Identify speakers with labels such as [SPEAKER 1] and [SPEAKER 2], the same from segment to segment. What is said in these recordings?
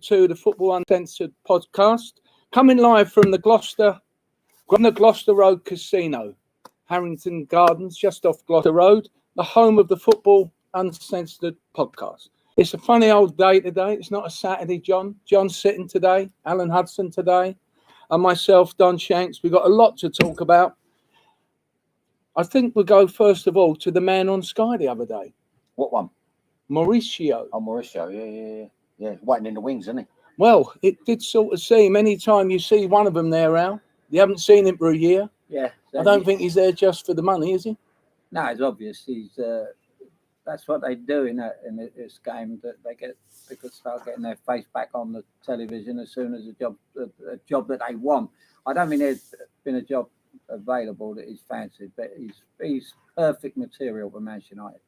[SPEAKER 1] to the Football Uncensored Podcast, coming live from the Gloucester Road Casino, Harrington Gardens, just off Gloucester Road, the home of the Football Uncensored Podcast. It's a funny old day today. It's not a Saturday, John. John's sitting today, Alan Hudson today, and myself, Don Shanks. We've got a lot to talk about. I think we'll go first of all to the man on Sky the other day.
[SPEAKER 2] What one?
[SPEAKER 1] Mauricio.
[SPEAKER 2] Oh, Mauricio, yeah. Waiting in the wings, isn't he?
[SPEAKER 1] Well, it did sort of seem, any time you see one of them there, Al, you haven't seen him for a year.
[SPEAKER 3] Yeah.
[SPEAKER 1] I don't think he's there just for the money, is he?
[SPEAKER 3] No, it's obvious. That's what they do in this game, that they could start getting their face back on the television as soon as a job that they want. I don't think there's been a job available that he's fancied, but he's perfect material for Manchester United.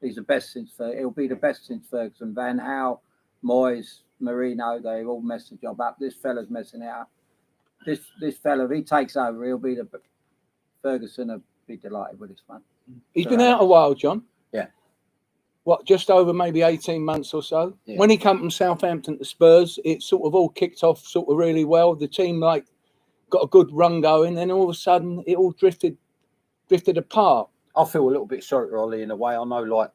[SPEAKER 3] He's the best since he'll be the best since Ferguson, Van Gaal, Moyes, Mourinho. They all messed the job up. This fella's messing it up. This fella, if he takes over, he'll be the Ferguson will be delighted with this one.
[SPEAKER 1] He's been out a while, John.
[SPEAKER 2] Yeah.
[SPEAKER 1] What, just over maybe 18 months or so?
[SPEAKER 2] Yeah.
[SPEAKER 1] When he came from Southampton to Spurs, it sort of all kicked off sort of really well. The team got a good run going, and all of a sudden it all drifted apart.
[SPEAKER 2] I feel a little bit sorry for Ollie in a way. I know,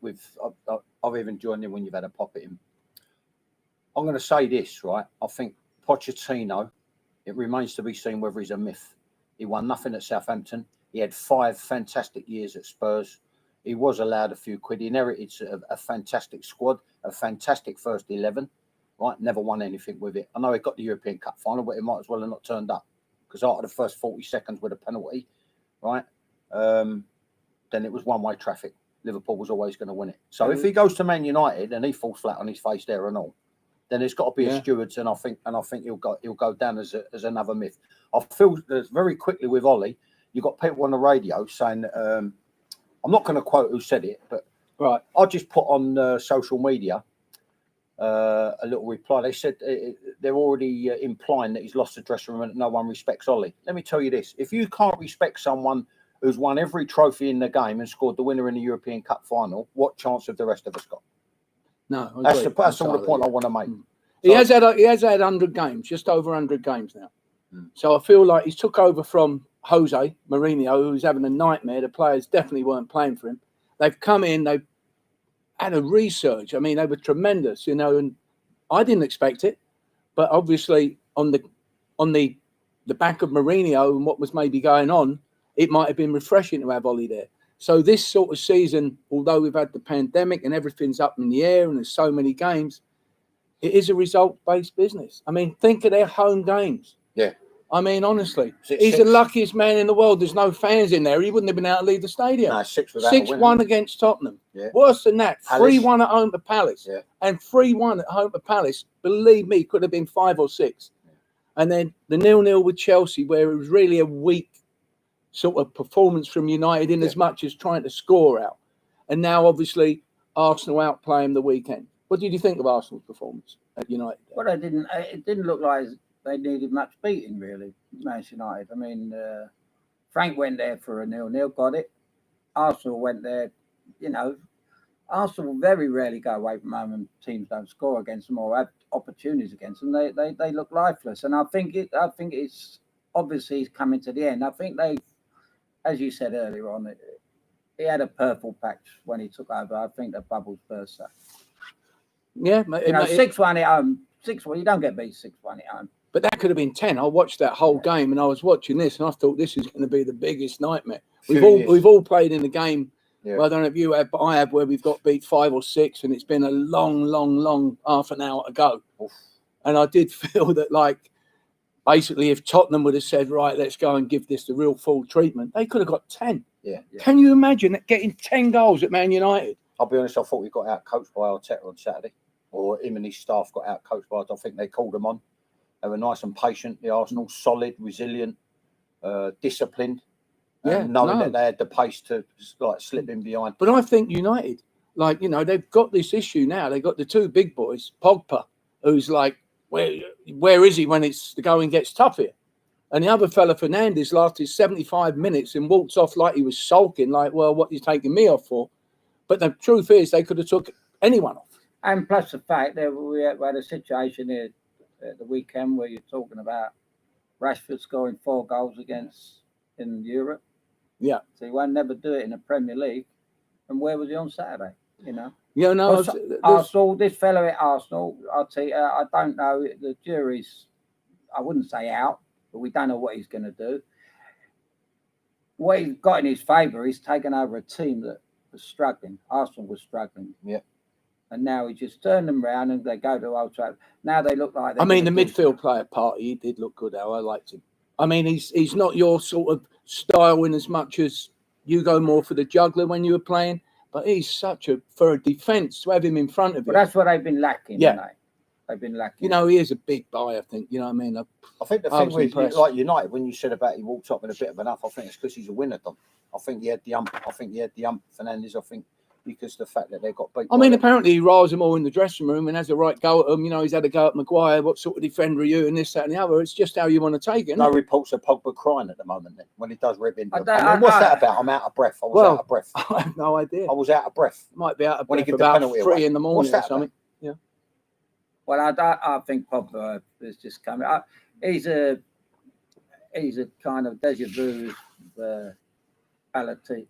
[SPEAKER 2] I've even joined him when you've had a pop at him. I'm going to say this, right? I think Pochettino, it remains to be seen whether he's a myth. He won nothing at Southampton. He had 5 fantastic years at Spurs. He was allowed a few quid. He inherited a fantastic squad, a fantastic first 11, right? Never won anything with it. I know he got the European Cup final, but he might as well have not turned up because after the first 40 seconds with a penalty, right? Then it was one-way traffic. Liverpool was always going to win it. So if he goes to Man United and he falls flat on his face there and all, then it's got to be a stewards, and I think he'll go down as another myth. I feel that very quickly with Ollie, you've got people on the radio saying, I'm not going to quote who said it, but
[SPEAKER 1] right,
[SPEAKER 2] I just put on social media a little reply. They said they're already implying that he's lost the dressing room and that no one respects Ollie. Let me tell you this: if you can't respect someone who's won every trophy in the game and scored the winner in the European Cup final, what chance have the rest of us got?
[SPEAKER 1] No,
[SPEAKER 2] that's all the point I want to make.
[SPEAKER 1] He has had 100 games, just over 100 games now. So I feel like he's took over from Jose Mourinho, who's having a nightmare. The players definitely weren't playing for him. They've come in, they've had a resurge. I mean, they were tremendous, and I didn't expect it. But obviously, on the back of Mourinho and what was maybe going on, it might have been refreshing to have Ollie there. So this sort of season, although we've had the pandemic and everything's up in the air and there's so many games, it is a result-based business. I mean, think of their home games.
[SPEAKER 2] Yeah.
[SPEAKER 1] I mean, honestly, he's the luckiest man in the world. There's no fans in there. He wouldn't have been able to leave the stadium.
[SPEAKER 2] No, 6-1
[SPEAKER 1] against Tottenham.
[SPEAKER 2] Yeah.
[SPEAKER 1] Worse than that, 3-1 at home to Palace.
[SPEAKER 2] Yeah.
[SPEAKER 1] And 3-1 at home to Palace, believe me, could have been 5 or 6. And then the 0-0 with Chelsea, where it was really a weak sort of performance from United in as much as trying to score out. And now, obviously, Arsenal outplay him the weekend. What did you think of Arsenal's performance at United?
[SPEAKER 3] Well, it didn't look like they needed much beating, really, Manchester United. I mean, Frank went there for a 0-0, got it. Arsenal went there, Arsenal very rarely go away from home and teams don't score against them or have opportunities against them. They look lifeless. And I think it's obviously he's coming to the end. I think they, as you said earlier on, he had a purple patch when he took over. I think the bubbles burst. So.
[SPEAKER 1] Yeah.
[SPEAKER 3] 6-1 at home. 6-1, you don't get beat 6-1 at home.
[SPEAKER 1] But that could have been 10. I watched that whole game and I was watching this and I thought this is going to be the biggest nightmare. We've all played in the game. Yeah. Well, I don't know if you have, but I have, where we've got beat 5 or 6 and it's been a long half an hour to go. Oof. And I did feel that, basically, if Tottenham would have said, right, let's go and give this the real full treatment, they could have got 10.
[SPEAKER 2] Yeah.
[SPEAKER 1] Can you imagine getting 10 goals at Man United?
[SPEAKER 2] I'll be honest, I thought we got out-coached by Arteta on Saturday, or him and his staff got out-coached by I think they called them on. They were nice and patient, the Arsenal, solid, resilient, disciplined, knowing that they had the pace to slip in behind.
[SPEAKER 1] But I think United, they've got this issue now. They've got the 2 big boys, Pogba, who's where is he when the going gets tough here? And the other fella, Fernandes, lasted 75 minutes and walked off like he was sulking, what are you taking me off for? But the truth is, they could have took anyone off.
[SPEAKER 3] And plus the fact that we had a situation here at the weekend where you're talking about Rashford scoring 4 goals in Europe.
[SPEAKER 1] Yeah.
[SPEAKER 3] So he won't never do it in the Premier League. And where was he on Saturday? You know.
[SPEAKER 1] Yeah, no.
[SPEAKER 3] Arsenal, this fellow at Arsenal, I'll tell you, I don't know. The jury's, I wouldn't say out, but we don't know what he's going to do. What he's got in his favour, he's taken over a team that was struggling. Arsenal was struggling.
[SPEAKER 2] Yeah.
[SPEAKER 3] And now he just turned them round and they go to Old Trafford. Now they look like...
[SPEAKER 1] I mean, the midfield player party, he did look good, Al. I liked him. I mean, he's not your sort of style in as much as you go more for the juggler when you were playing, but he's for a defence, to have him in front of you.
[SPEAKER 3] But that's what they've been lacking,
[SPEAKER 1] yeah.
[SPEAKER 3] Haven't they? They've been lacking.
[SPEAKER 1] You know, he is a big guy, I think. You know what I mean?
[SPEAKER 2] I think the thing with like United, when you said about he walked up with a bit of an ump, I think it's because he's a winner, Dom. I think he had the ump. Fernandes. I think because the fact that they got beat.
[SPEAKER 1] I mean, apparently he riles them all in the dressing room and has a right go at them. You know, he's had a go at Maguire. What sort of defender are you? And this, that, and the other. It's just how you want to take it.
[SPEAKER 2] No reports of Pogba crying at the moment. Then when he does rip into. What's that about? I'm out of breath. I was out of breath.
[SPEAKER 1] I have no idea.
[SPEAKER 2] I was out of breath.
[SPEAKER 1] Might be out of
[SPEAKER 2] when
[SPEAKER 1] breath
[SPEAKER 2] he
[SPEAKER 1] about
[SPEAKER 2] the
[SPEAKER 1] 3 in the morning or something.
[SPEAKER 2] About?
[SPEAKER 1] Yeah.
[SPEAKER 3] Well, I think Pogba is just coming. He's a kind of deja vu. Balotelli,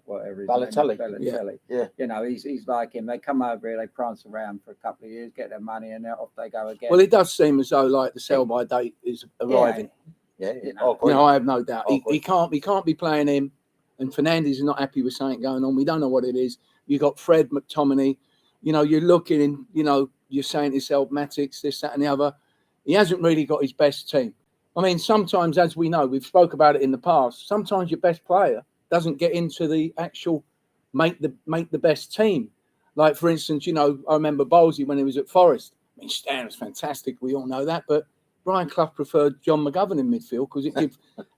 [SPEAKER 3] whatever his
[SPEAKER 2] Balotelli.
[SPEAKER 3] name is. Balotelli.
[SPEAKER 2] Yeah.
[SPEAKER 3] You know, he's like him. They come over here, they prance around for a couple of years, get their money, and then off they go again.
[SPEAKER 1] Well, it does seem as though like the sell-by date is arriving.
[SPEAKER 2] Yeah.
[SPEAKER 3] You know,
[SPEAKER 1] I have no doubt. He can't be playing him, and Fernandes is not happy with something going on. We don't know what it is. You got Fred, McTominay. You know, you're looking in. You know, you're saying to yourself, Matix, this, that, and the other. He hasn't really got his best team. I mean, sometimes, as we know, we've spoke about it in the past. Sometimes your best player doesn't get into the actual make the best team. Like, for instance, you know, I remember Bowlesy when he was at Forest. I mean, Stan was fantastic. We all know that. But Brian Clough preferred John McGovern in midfield because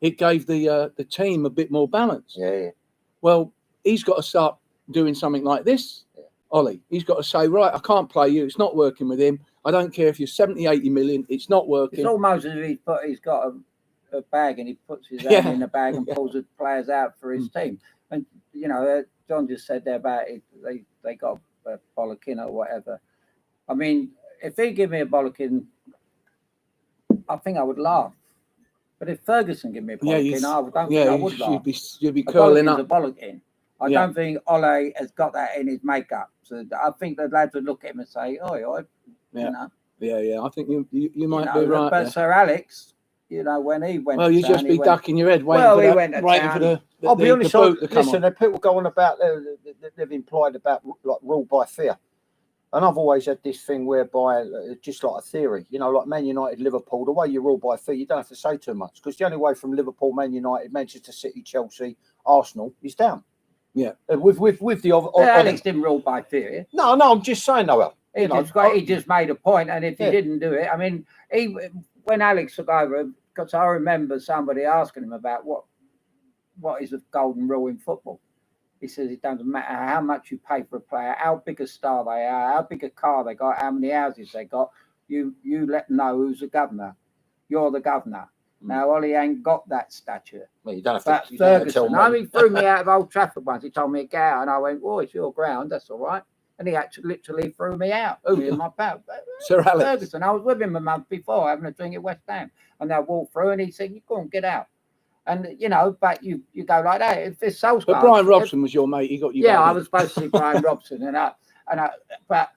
[SPEAKER 1] it gave the team a bit more balance.
[SPEAKER 2] Yeah.
[SPEAKER 1] Well, he's got to start doing something like this, Ollie. He's got to say, right, I can't play you. It's not working with him. I don't care if you're 70, 80 million. It's not working.
[SPEAKER 3] It's almost as if he's got a bag and he puts his hand in the bag and pulls the players out for his team. And, you know, John just said there about it. They got a bollocking or whatever. I mean, if he give me a bollocking, I think I would laugh. But if Ferguson give me a bollocking, I don't think I would laugh.
[SPEAKER 1] You'd be curling up.
[SPEAKER 3] A bollocking. I don't think Ole has got that in his makeup. So I think the lads would look at him and say, "Oi, oi." You know?
[SPEAKER 1] Yeah. I think you might be right.
[SPEAKER 3] But
[SPEAKER 1] there.
[SPEAKER 3] Sir Alex, you know, when he went,
[SPEAKER 1] well, you just be ducking your head, waiting for the
[SPEAKER 2] I'll be honest. Listen, people go on about they've implied about like rule by fear, and I've always had this thing whereby just like a theory, you know, like Man United, Liverpool, the way you rule by fear, you don't have to say too much because the only way from Liverpool, Man United, Manchester City, Chelsea, Arsenal is down.
[SPEAKER 1] Yeah,
[SPEAKER 2] with the
[SPEAKER 3] Alex didn't rule by fear.
[SPEAKER 2] No, I'm just saying, Noel.
[SPEAKER 3] He just made a point, and if he didn't do it, I mean, when Alex took over, because I remember somebody asking him about what is the golden rule in football. He says it doesn't matter how much you pay for a player, how big a star they are, how big a car they got, how many houses they got. You let them know who's the governor. You're the governor. Now, Ollie ain't got that stature.
[SPEAKER 2] Well, you don't have to.
[SPEAKER 3] Ferguson, he threw me out of Old Trafford once. He told me to get out, and I went, "Oh, it's your ground. That's all right." And he actually literally threw me out. My pal,
[SPEAKER 1] Sir Alex
[SPEAKER 3] Ferguson. I was with him a month before having a drink at West Ham, and I walked through, and he said, "You go and get out." And you know, but you go like that. If it's Solskjaer,
[SPEAKER 1] but Brian Robson was your mate. He got you.
[SPEAKER 3] Yeah, I was supposed to see Brian Robson, but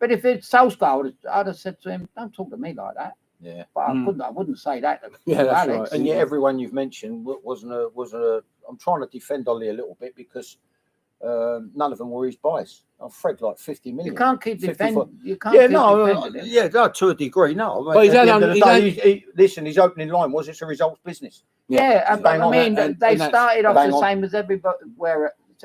[SPEAKER 3] if it's Solskjaer, I'd have said to him, "Don't talk to me like that."
[SPEAKER 2] Yeah,
[SPEAKER 3] but I wouldn't say that.
[SPEAKER 1] That's
[SPEAKER 3] Alex.
[SPEAKER 1] right.
[SPEAKER 2] And yet, everyone you've mentioned wasn't a. I'm trying to defend Ollie a little bit because none of them were his bias. I've Fred like 50 million.
[SPEAKER 3] You can't keep defending. You can't.
[SPEAKER 2] To a degree, no.
[SPEAKER 1] But
[SPEAKER 2] listen, his opening line was, "It's a results business."
[SPEAKER 3] Yeah, but I mean, they started off the same as everybody.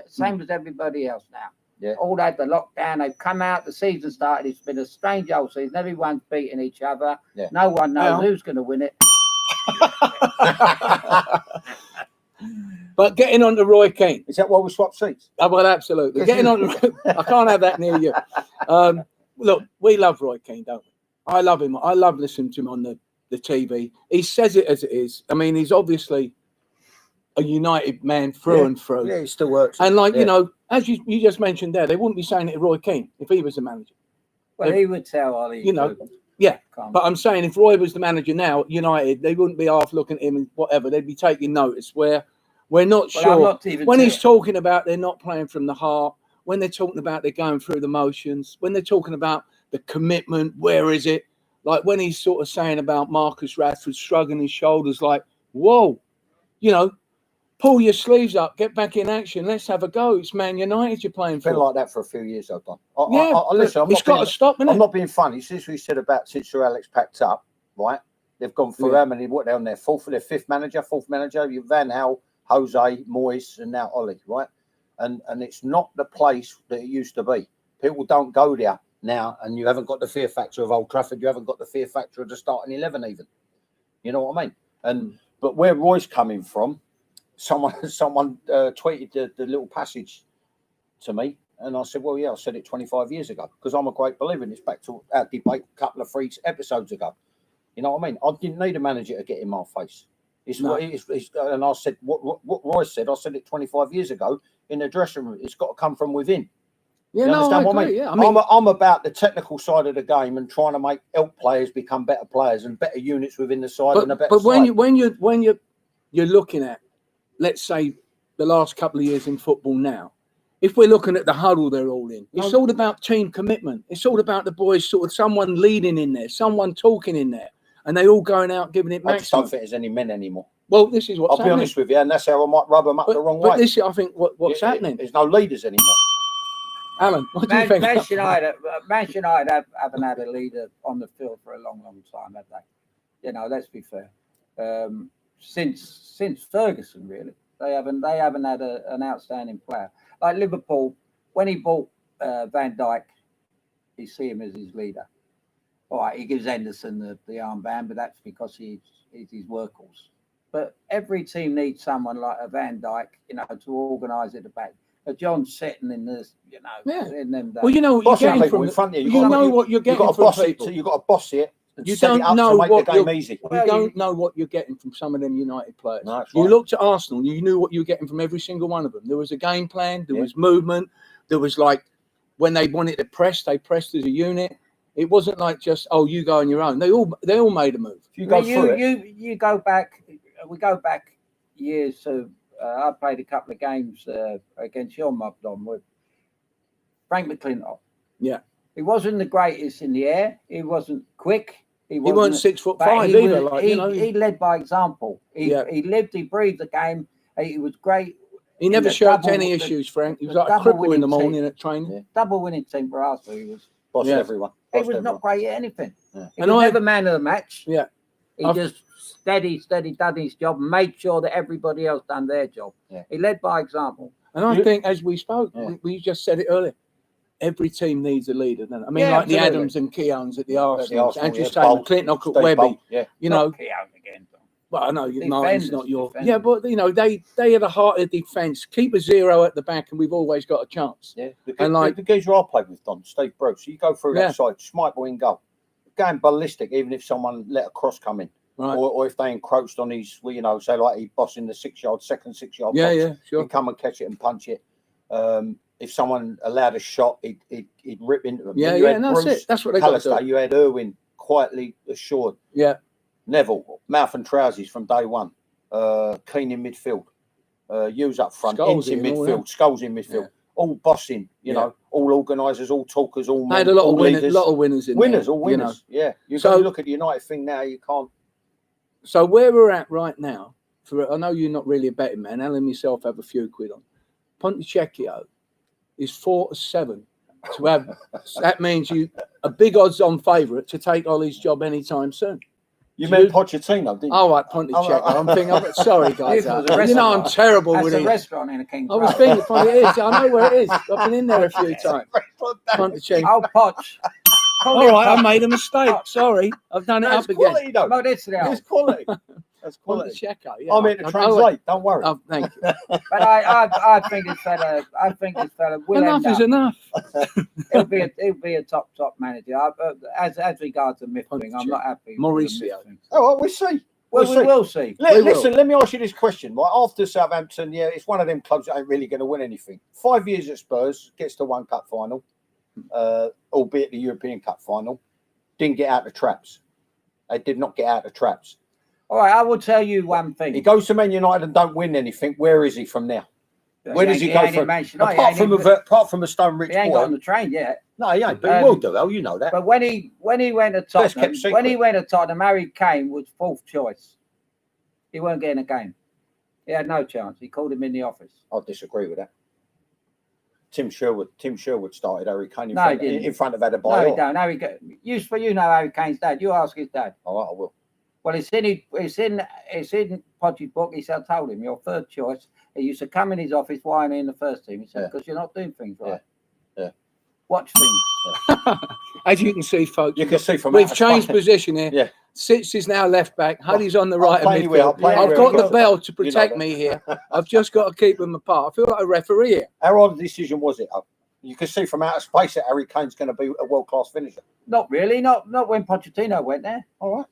[SPEAKER 3] Same as everybody else now.
[SPEAKER 2] Yeah.
[SPEAKER 3] All had the lockdown. They've come out. The season started. It's been a strange old season. Everyone's beating each other.
[SPEAKER 2] Yeah.
[SPEAKER 3] No one knows who's going to win it.
[SPEAKER 1] But getting on to Roy Keane.
[SPEAKER 2] Is that why we swapped seats?
[SPEAKER 1] Oh, well, absolutely. Getting on to, I can't have that near you. Look, we love Roy Keane, don't we? I love him. I love listening to him on the TV. He says it as it is. I mean, he's obviously a United man through and through.
[SPEAKER 2] Yeah, he still works.
[SPEAKER 1] And you know, as you just mentioned there, they wouldn't be saying it to Roy Keane if he was the manager.
[SPEAKER 3] Well, he would tell Ollie.
[SPEAKER 1] You know, Yeah,
[SPEAKER 3] Can't.
[SPEAKER 1] but I'm saying if Roy was the manager now at United, they wouldn't be half looking at him and whatever. They'd be taking notice. Where we're not
[SPEAKER 3] Well,
[SPEAKER 1] sure
[SPEAKER 3] I'm not even
[SPEAKER 1] when he's
[SPEAKER 3] saying-
[SPEAKER 1] talking about they're not playing from the heart. When they're talking about they're going through the motions. When they're talking about the commitment, where is it? Like when he's sort of saying about Marcus Rashford shrugging his shoulders, like, "Whoa, pull your sleeves up, get back in action. Let's have a go. It's Man United you're playing
[SPEAKER 2] It's been
[SPEAKER 1] for."
[SPEAKER 2] like that for a few years, I've done.
[SPEAKER 1] Listen,
[SPEAKER 2] I'm
[SPEAKER 1] it's got to stop,
[SPEAKER 2] I'm
[SPEAKER 1] innit?
[SPEAKER 2] not being funny. Since we said about since Sir Alex packed up, right? They've gone through how many? What they're on their fourth manager. You Van Gaal, Jose, Moyes, and now Ollie, right? And it's not the place that it used to be. People don't go there now, and you haven't got the fear factor of Old Trafford. You haven't got the fear factor of the starting 11, even. You know what I mean? But where Roy's coming from, someone tweeted the little passage to me, and I said, well, yeah, I said it 25 years ago because I'm a great believer in this. Back to our debate a couple of 3 episodes ago. You know what I mean? I didn't need a manager to get in my face. And I said what Roy said. I said it 25 years ago in the dressing room. It's got to come from within.
[SPEAKER 1] Yeah,
[SPEAKER 2] You understand what I mean?
[SPEAKER 1] Yeah,
[SPEAKER 2] I'm about the technical side of the game and trying to help players become better players and better units within the side and a better.
[SPEAKER 1] But when you're looking at, let's say, the last couple of years in football now, if we're looking at the huddle they're all in, it's all about team commitment. It's all about the boys, sort of someone leading in there, someone talking in there, and they all going out giving it maximum.
[SPEAKER 2] I just don't think there's any men anymore.
[SPEAKER 1] Well, this is what's happening.
[SPEAKER 2] I'll be honest with you, and that's how I might rub them up the wrong way.
[SPEAKER 1] But this, I think, what's happening.
[SPEAKER 2] There's no leaders anymore.
[SPEAKER 1] Alan, what do you think?
[SPEAKER 3] Manchester United haven't had a leader on the field for a long, long time, have they? Let's be fair. Since Ferguson, really, they haven't had an outstanding player like Liverpool. When he bought Van Dijk, you see him as his leader. All right, he gives Henderson the armband, but that's because he's his workhorse. But every team needs someone like a Van Dijk, to organise at the back. A John Sitton in this, in them days.
[SPEAKER 1] Well, you know what you're getting from
[SPEAKER 2] in front of you.
[SPEAKER 1] You know what you're getting from people.
[SPEAKER 2] You've got to boss it. And
[SPEAKER 1] you
[SPEAKER 2] set
[SPEAKER 1] don't
[SPEAKER 2] it up
[SPEAKER 1] know
[SPEAKER 2] to make
[SPEAKER 1] what
[SPEAKER 2] the game easy.
[SPEAKER 1] You don't know what you're getting from some of them United players.
[SPEAKER 2] No, that's
[SPEAKER 1] you
[SPEAKER 2] right.
[SPEAKER 1] looked at Arsenal, you knew what you were getting from every single one of them. There was a game plan, there was movement, there was when they wanted to press, they pressed as a unit. It wasn't like just you go on your own. They all made a move.
[SPEAKER 3] You go back. We go back years. So I played a couple of games against your mob Don with Frank McClintock.
[SPEAKER 1] Yeah,
[SPEAKER 3] he wasn't the greatest in the air. He wasn't quick. He
[SPEAKER 1] wasn't 6'5" either.
[SPEAKER 3] He led by example. He lived. He breathed the game. He was great.
[SPEAKER 1] He never showed any issues, Frank. He was like a cripple in the morning at training.
[SPEAKER 3] Yeah. Double winning team for Arsenal. He was.
[SPEAKER 2] Bossed everyone.
[SPEAKER 3] He was not great at anything.
[SPEAKER 2] Yeah.
[SPEAKER 3] He was never man of the match.
[SPEAKER 1] Yeah.
[SPEAKER 3] He just steady done his job, made sure that everybody else done their job.
[SPEAKER 2] Yeah.
[SPEAKER 3] He led by example.
[SPEAKER 1] And I think, as we spoke, we just said it earlier, every team needs a leader, doesn't it? I mean, like the Adams and Keowns at the Arsenal, Andrew Taylor, Clinton at Webby.
[SPEAKER 2] Yeah.
[SPEAKER 3] Not Keown again.
[SPEAKER 1] Well, I know
[SPEAKER 3] Defenders,
[SPEAKER 1] Martin's not your.
[SPEAKER 3] defenders.
[SPEAKER 1] Yeah, but they are the heart of defence. Keep a 0 at the back, and we've always got a chance.
[SPEAKER 2] Yeah,
[SPEAKER 1] And
[SPEAKER 2] the geezer I played with, Don, Steve Bruce, you go through that side, Schmeichel in goal, going ballistic, even if someone let a cross come in,
[SPEAKER 1] Right.
[SPEAKER 2] or if they encroached on his, say like he bossing the 6-yard, second 6-yard box,
[SPEAKER 1] Yeah, sure.
[SPEAKER 2] he'd come and catch it and punch it. If someone allowed a shot, he'd rip into them.
[SPEAKER 1] Yeah,
[SPEAKER 2] Then
[SPEAKER 1] that's it. That's what they got to
[SPEAKER 2] Callister,
[SPEAKER 1] do.
[SPEAKER 2] you had Irwin quietly assured.
[SPEAKER 1] Yeah.
[SPEAKER 2] Neville, mouth and trousers from day one. Keane in midfield. Hughes up front.
[SPEAKER 1] Scholes
[SPEAKER 2] Ince in
[SPEAKER 1] in all
[SPEAKER 2] midfield. Skulls in midfield.
[SPEAKER 1] Yeah.
[SPEAKER 2] All bossing, all organisers, all talkers, all
[SPEAKER 1] They had
[SPEAKER 2] men,
[SPEAKER 1] a lot
[SPEAKER 2] all
[SPEAKER 1] of winners,
[SPEAKER 2] leaders.
[SPEAKER 1] lot of winners in
[SPEAKER 2] Winners,
[SPEAKER 1] there,
[SPEAKER 2] all winners. Yeah. You
[SPEAKER 1] So-
[SPEAKER 2] go look at the United thing now, you can't.
[SPEAKER 1] So where we're at right now, I know you're not really a betting man. Alan and myself have a few quid on. Pontecchio is 4-7 to have. That means you a big odds-on favourite to take Ollie's job anytime soon.
[SPEAKER 2] You meant Pochettino, didn't you?
[SPEAKER 1] Oh, right, Pontecchio. I'm thinking. Sorry, guys. I'm terrible
[SPEAKER 3] That's
[SPEAKER 1] with
[SPEAKER 3] a
[SPEAKER 1] it.
[SPEAKER 3] restaurant in a King's
[SPEAKER 1] I was
[SPEAKER 3] Road.
[SPEAKER 1] thinking, probably it is. I know where it is. I've been in there a few times. Pontecchio.
[SPEAKER 3] Oh, Poch.
[SPEAKER 1] All right, I made a mistake. Sorry, I've done it
[SPEAKER 2] That's
[SPEAKER 1] up again.
[SPEAKER 2] quality, though.
[SPEAKER 3] No, that's the
[SPEAKER 2] It's quality. That's quality.
[SPEAKER 1] Pontecchio. Yeah,
[SPEAKER 2] I'm here to translate. Don't worry.
[SPEAKER 1] Oh, thank you.
[SPEAKER 3] But I think this fella. Will
[SPEAKER 1] Enough
[SPEAKER 3] end
[SPEAKER 1] is
[SPEAKER 3] up.
[SPEAKER 1] enough.
[SPEAKER 3] He'll be a top regards to Mifflin, I'm not happy. with
[SPEAKER 1] Mauricio.
[SPEAKER 3] Mifflin.
[SPEAKER 2] Oh, well, we'll see.
[SPEAKER 3] Well, we will see.
[SPEAKER 2] Listen, let me ask you this question. Right, after Southampton, it's one of them clubs that ain't really going to win anything. 5 years at Spurs, gets to one cup final, albeit the European Cup final. didn't get out the traps. They did not get out the traps.
[SPEAKER 3] All right, I will tell you one thing.
[SPEAKER 2] He goes to Man United and don't win anything. Where is he from now? Where does he go from? Apart from a Stone Rich
[SPEAKER 3] he ain't
[SPEAKER 2] boy.
[SPEAKER 3] got on the train yet.
[SPEAKER 2] No, he ain't. But he will do. You know that.
[SPEAKER 3] But when he went to Tottenham, Harry Kane was fourth choice. He weren't getting a game. He had no chance. He called him in the office.
[SPEAKER 2] I disagree with that. Tim Sherwood started Harry Kane in front of Adebayor.
[SPEAKER 3] No, he don't. You know Harry Kane's dad. You ask his dad.
[SPEAKER 2] All right, I will.
[SPEAKER 3] Well, it's in Podgy's book. He said, I told him, your third choice. He used to come in his office, why aren't he in the first team? He said, because you're not doing things right.
[SPEAKER 2] Yeah.
[SPEAKER 3] Watch things.
[SPEAKER 1] Yeah. As you can see, folks,
[SPEAKER 2] you can see from
[SPEAKER 1] we've changed position here.
[SPEAKER 2] Yeah.
[SPEAKER 1] Sitz is now left back. Huddy's on the right of midfield. I've got the bell to protect me here. I've just got to keep them apart. I feel like a referee here.
[SPEAKER 2] How odd a decision was it? You can see from outer space that Harry Kane's going to be a world-class finisher.
[SPEAKER 3] Not really. Not when Pochettino went there.
[SPEAKER 2] All right.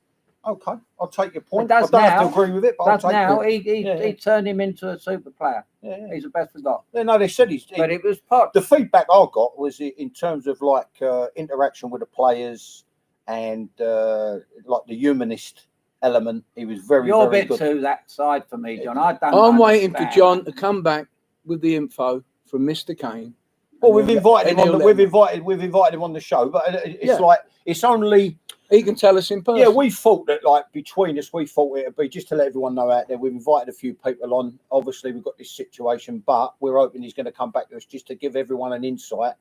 [SPEAKER 2] Okay. I'll take your point.
[SPEAKER 3] I don't
[SPEAKER 2] have to agree with it, but I'll take
[SPEAKER 3] it. He turned him into a super player.
[SPEAKER 2] Yeah.
[SPEAKER 3] He's the best we got.
[SPEAKER 2] Yeah, no, they said
[SPEAKER 3] But it was Poch.
[SPEAKER 2] The feedback I got was in terms of like interaction with the players and like the humanist element. He was very,
[SPEAKER 3] You're
[SPEAKER 2] very
[SPEAKER 3] a bit
[SPEAKER 2] good.
[SPEAKER 3] To that side for me, John.
[SPEAKER 1] I'm waiting for John to come back with the info from Mr. Kane.
[SPEAKER 2] Well, we've invited him on the show, but it's like it's only.
[SPEAKER 1] He can tell us in person.
[SPEAKER 2] Yeah, we thought that like between us, we thought it'd be just to let everyone know out there. We've invited a few people on. Obviously, we've got this situation, but we're hoping he's going to come back to us just to give everyone an insight.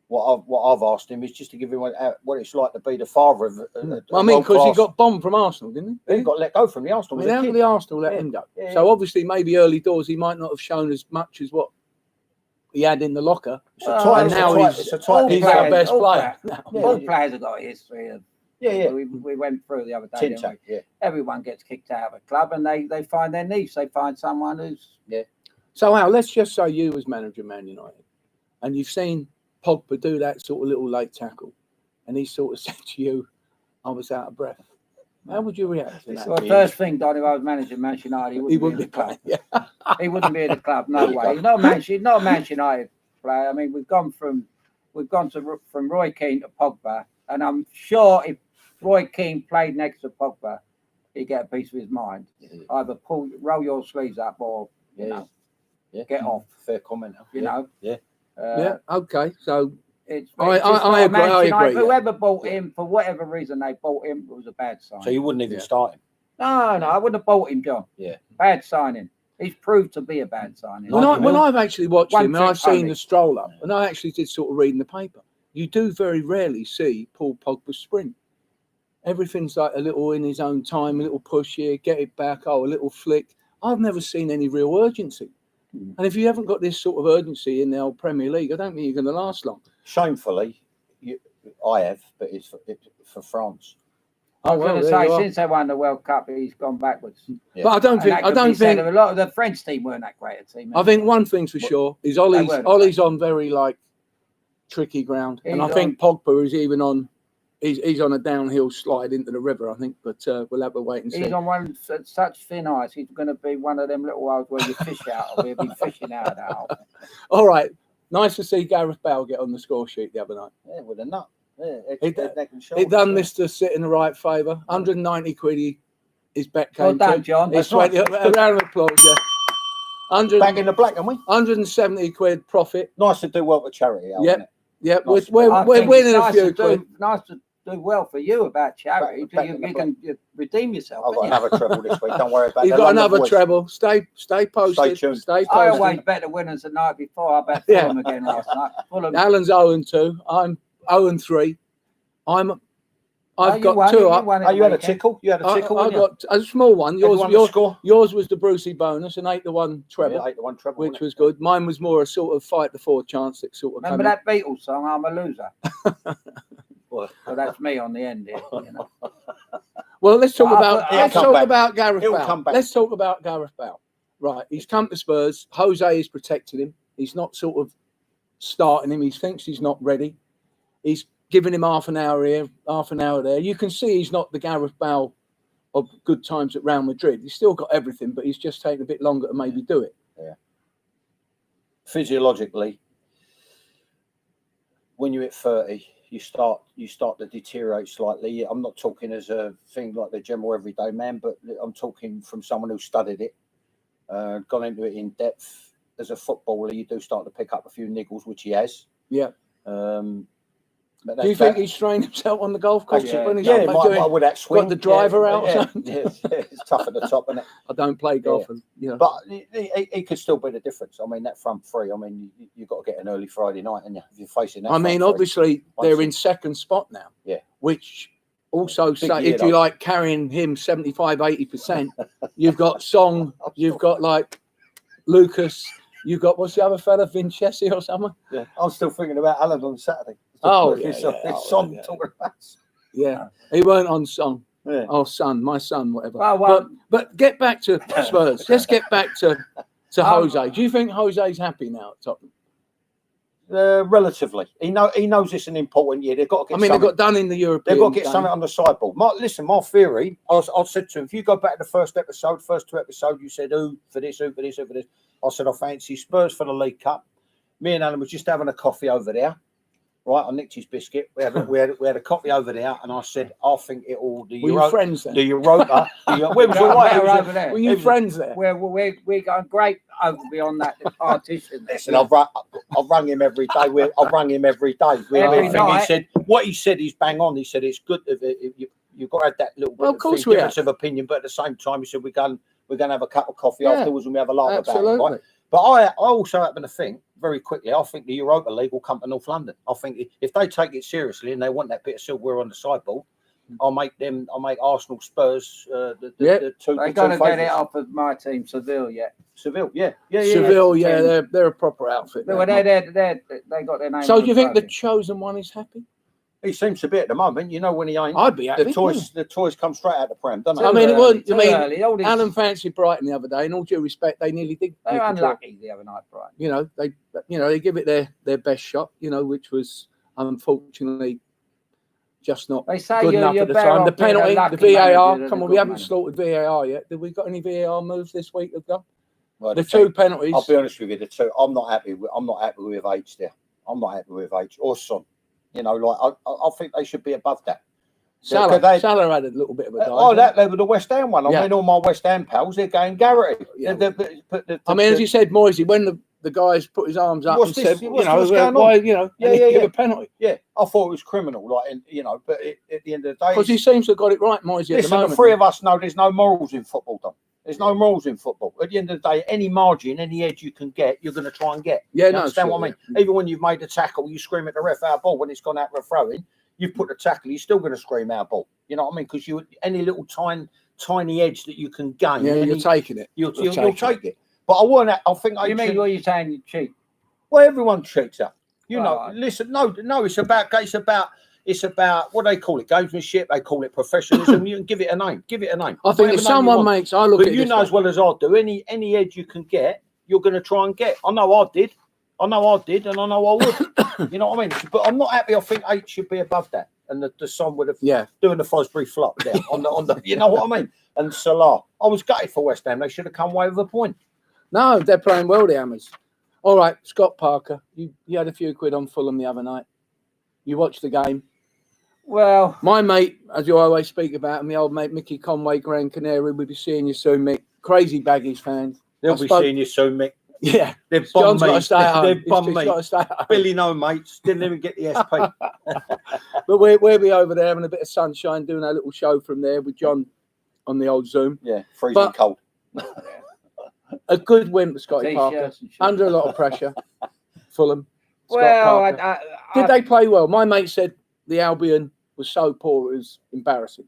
[SPEAKER 2] What I've asked him is just to give everyone what it's like to be the father of.
[SPEAKER 1] Because he got bombed from Arsenal, didn't he?
[SPEAKER 2] He got let go from the Arsenal.
[SPEAKER 1] The Arsenal let him go. Yeah. So obviously, maybe early doors, he might not have shown as much as what he had in the locker.
[SPEAKER 3] He's
[SPEAKER 1] our best player.
[SPEAKER 3] All players have got a history of.
[SPEAKER 2] Yeah.
[SPEAKER 3] We went through the other day.
[SPEAKER 2] Yeah.
[SPEAKER 3] Everyone gets kicked out of a club, and they find their niche. They find someone who's
[SPEAKER 1] So Al, let's just say you was manager of Man United, and you've seen Pogba do that sort of little late tackle, and he sort of said to you, "I was out of breath." How would you react to that?
[SPEAKER 3] Well, first thing, Donny, if I was manager of Man United, he wouldn't be at the club.
[SPEAKER 1] Yeah.
[SPEAKER 3] He wouldn't be at the club. No way. He's not a Man United player. I mean, we've gone from Roy Keane to Pogba, and I'm sure if Roy Keane played next to Pogba, he'd get a piece of his mind. Either roll your sleeves up or get off.
[SPEAKER 2] Fair comment.
[SPEAKER 3] You know.
[SPEAKER 2] Yeah.
[SPEAKER 1] Okay. So
[SPEAKER 3] I
[SPEAKER 1] agree.
[SPEAKER 3] Whoever bought him, for whatever reason they bought him, it was a bad sign.
[SPEAKER 2] So you wouldn't even start him?
[SPEAKER 3] No, I wouldn't have bought him, John.
[SPEAKER 2] Yeah.
[SPEAKER 3] Bad signing. He's proved to be a bad signing.
[SPEAKER 1] When I've actually watched him, and I've seen the stroll up, and I actually did sort of read in the paper, you do very rarely see Paul Pogba sprint. Everything's like a little in his own time, a little push here, get it back, a little flick. I've never seen any real urgency. And if you haven't got this sort of urgency in the old Premier League, I don't think you're going to last long.
[SPEAKER 2] Shamefully, I have, but it's for France.
[SPEAKER 3] I was going to say, since they won the World Cup, he's gone backwards.
[SPEAKER 1] Yeah. But I don't think
[SPEAKER 3] a lot of the French team weren't that great a team.
[SPEAKER 1] I think one thing's for sure is Ollie's on very tricky ground, and I think Pogba is even on. He's on a downhill slide into the river, I think, but we'll have to wait and see.
[SPEAKER 3] He's on such thin ice. He's going to be one of them little holes where you fish out of. He'll be fishing out of that hole.
[SPEAKER 1] All right. Nice to see Gareth Bale get on the score sheet the other night.
[SPEAKER 2] Yeah, with a nut. Yeah,
[SPEAKER 1] he done this to sit in the right favour. 190 quid his bet came
[SPEAKER 3] well done, John.
[SPEAKER 1] It's 20, a round of applause, yeah.
[SPEAKER 2] Back in the black, aren't we?
[SPEAKER 1] 170 quid profit.
[SPEAKER 2] Nice to do well for charity, isn't it?
[SPEAKER 1] Yep, we're winning a few quid.
[SPEAKER 3] Nice to do well for you about charity. You can redeem yourself.
[SPEAKER 2] I've got another treble this week. Don't worry about it.
[SPEAKER 1] You've got another treble. Stay posted.
[SPEAKER 2] Stay tuned.
[SPEAKER 3] I always bet the winners the night before. I bet Fulham again last night.
[SPEAKER 1] Alan's 0-2. I'm 0-3. I've got two up.
[SPEAKER 2] You had a tickle. You had a tickle.
[SPEAKER 1] I got a small one. Yours was the Brucey bonus, an 8-1 treble.
[SPEAKER 2] Yeah, 8-1 treble,
[SPEAKER 1] which was good. Mine was more a sort of 5-4 chance that sort of.
[SPEAKER 3] Remember that Beatles song? I'm a loser. So that's me on the end here. You know.
[SPEAKER 1] Well, let's talk about Gareth Bale.
[SPEAKER 2] Let's
[SPEAKER 1] talk about Gareth Bale. Right, he's come to Spurs. Jose is protecting him. He's not sort of starting him. He thinks he's not ready. He's giving him half an hour here, half an hour there. You can see he's not the Gareth Bale of good times at Real Madrid. He's still got everything, but he's just taking a bit longer to maybe do it.
[SPEAKER 2] Yeah. Physiologically, when you hit 30, you start to deteriorate slightly. I'm not talking as a thing like the general everyday man, but I'm talking from someone who studied it, gone into it in depth. As a footballer, you do start to pick up a few niggles, which he has.
[SPEAKER 1] Yeah.
[SPEAKER 2] But
[SPEAKER 1] Do you think he's trained himself on the golf course?
[SPEAKER 2] Yeah,
[SPEAKER 1] When he's
[SPEAKER 2] with that swing.
[SPEAKER 1] got the driver out or something?
[SPEAKER 2] It's tough at the top, isn't it?
[SPEAKER 1] I don't play golf,
[SPEAKER 2] But he could still be the difference. I mean, that front three. I mean, you've got to get an early Friday night, and if you're facing that.
[SPEAKER 1] I mean, obviously they're in second spot now.
[SPEAKER 2] Yeah.
[SPEAKER 1] Which also, if you like carrying him 75-80%, you've got Song, you've got like Lucas. You've got, what's the other fella, Vincenzi or something?
[SPEAKER 2] Yeah, I'm still thinking about Alan on Saturday.
[SPEAKER 1] Song talking about. Yeah, he weren't on Song.
[SPEAKER 2] Yeah.
[SPEAKER 1] Oh, my son, whatever. But get back to Spurs. Let's get back to Jose. Do you think Jose's happy now at Tottenham?
[SPEAKER 2] Relatively. He knows it's an important year. They've got to get
[SPEAKER 1] they've got done in the European.
[SPEAKER 2] They've got to get something on the sideboard. My theory, I said to him, if you go back to the first two episodes, you said, who for this. I said, I fancy Spurs for the League Cup. Me and Alan were just having a coffee over there. Right, I nicked his biscuit. We had a coffee over there, and I said, I think it all.
[SPEAKER 1] Were you friends there?
[SPEAKER 2] The Europa. Where was your wife over there?
[SPEAKER 1] Were you friends there?
[SPEAKER 3] We're going great over beyond that partition.
[SPEAKER 2] Listen, I've rung him every day. I've rung him every day.
[SPEAKER 3] Every night.
[SPEAKER 2] He said what he said is bang on. He said it's good. You've got to have that little bit
[SPEAKER 1] of course difference
[SPEAKER 2] of opinion, but at the same time, he said we're going to have a cup of coffee afterwards and we have a laugh about it. Right? But I also happen to think, very quickly, I think the Europa League will come to North London. I think if they take it seriously and they want that bit of silverware on the sideboard, I'll make Arsenal, Spurs the two.
[SPEAKER 3] They're going to get it off of my team, Seville.
[SPEAKER 2] Seville,
[SPEAKER 1] Seville, they're a proper outfit.
[SPEAKER 3] Well, they got their name.
[SPEAKER 1] So do you think the chosen one is happy?
[SPEAKER 2] He seems to be at the moment. You know, when he ain't,
[SPEAKER 1] I'd be happy.
[SPEAKER 2] The toys come straight out of the Prem, don't they?
[SPEAKER 1] I mean, it wasn't. Alan fancied Brighton the other day. In all due respect, they nearly did.
[SPEAKER 3] They were unlucky the other night, Brighton.
[SPEAKER 1] They give it their best shot. Which was unfortunately just not good enough at the time. The penalty, the VAR. Come on, we haven't slaughtered VAR yet. Did we got any VAR moves this week?
[SPEAKER 2] Well,
[SPEAKER 1] the two penalties.
[SPEAKER 2] I'll be honest with you. The two. I'm not happy with H there. I'm not happy with H or Son. I think they should be above that.
[SPEAKER 1] Salah had a little bit of a dive.
[SPEAKER 2] That level, the West Ham one. I mean, all my West Ham pals, they're going Garrett.
[SPEAKER 1] Yeah. As you said, Moisey, when the guys put his arms up and said, give a penalty.
[SPEAKER 2] Yeah, I thought it was criminal, but at the end of the day,
[SPEAKER 1] because he seems to have got it right, Moisey.
[SPEAKER 2] Listen, the three of us know there's no morals in football, Dom. There's no morals in football. At the end of the day, any margin, any edge you can get, you're going to try and get.
[SPEAKER 1] Yeah,
[SPEAKER 2] understand what I mean? Yeah. Even when you've made a tackle, you scream at the ref out ball. When it's gone out for a throw-in, you've put the tackle, you're still going to scream out ball. You know what I mean? Because any little tiny edge that you can gain,
[SPEAKER 1] you're taking it.
[SPEAKER 2] You'll take it. But I think
[SPEAKER 3] what you're saying you cheat?
[SPEAKER 2] Well, everyone cheats up. Listen, no, it's about what they call it, gamesmanship. They call it professionalism. You can give it a name.
[SPEAKER 1] I think if someone makes, I look at it.
[SPEAKER 2] You know as well as I do. Any edge you can get, you're going to try and get. I know I did, and I know I would. You know what I mean? But I'm not happy. I think H should be above that, and the son would have doing the Fosbury flop there on the. You know what I mean? And Salah, I was gutted for West Ham. They should have come away with a point.
[SPEAKER 1] No, they're playing well, the Hammers. All right, Scott Parker, you had a few quid on Fulham the other night. You watched the game.
[SPEAKER 3] Well,
[SPEAKER 1] my mate, as you always speak about, my old mate Mickey Conway, Gran Canaria, we'll be seeing you soon, Mick. Crazy Baggies fans.
[SPEAKER 2] They'll be seeing you soon, Mick.
[SPEAKER 1] Yeah,
[SPEAKER 2] they've bombed me.
[SPEAKER 1] Got to stay home.
[SPEAKER 2] They've bombed me.
[SPEAKER 1] Got to stay home.
[SPEAKER 2] Billy, no mates, didn't even get the SP.
[SPEAKER 1] But we'll be over there having a bit of sunshine, doing our little show from there with John on the old Zoom.
[SPEAKER 2] Yeah, freezing cold.
[SPEAKER 1] A good win for Scotty Parker, under a lot of pressure. Fulham. Did they play well? My mate said the Albion was so poor it was embarrassing.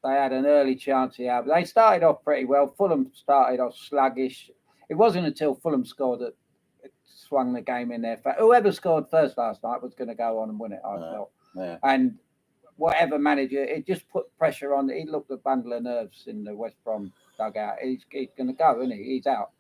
[SPEAKER 3] They had an early chance of Albion. They started off pretty well. Fulham started off sluggish. It wasn't until Fulham scored that it swung the game in their favor. Whoever scored first last night was going to go on and win it, I felt.
[SPEAKER 2] Yeah.
[SPEAKER 3] And whatever manager, it just put pressure on. He looked a bundle of nerves in the West Brom dugout. He's going to go, isn't he? He's out.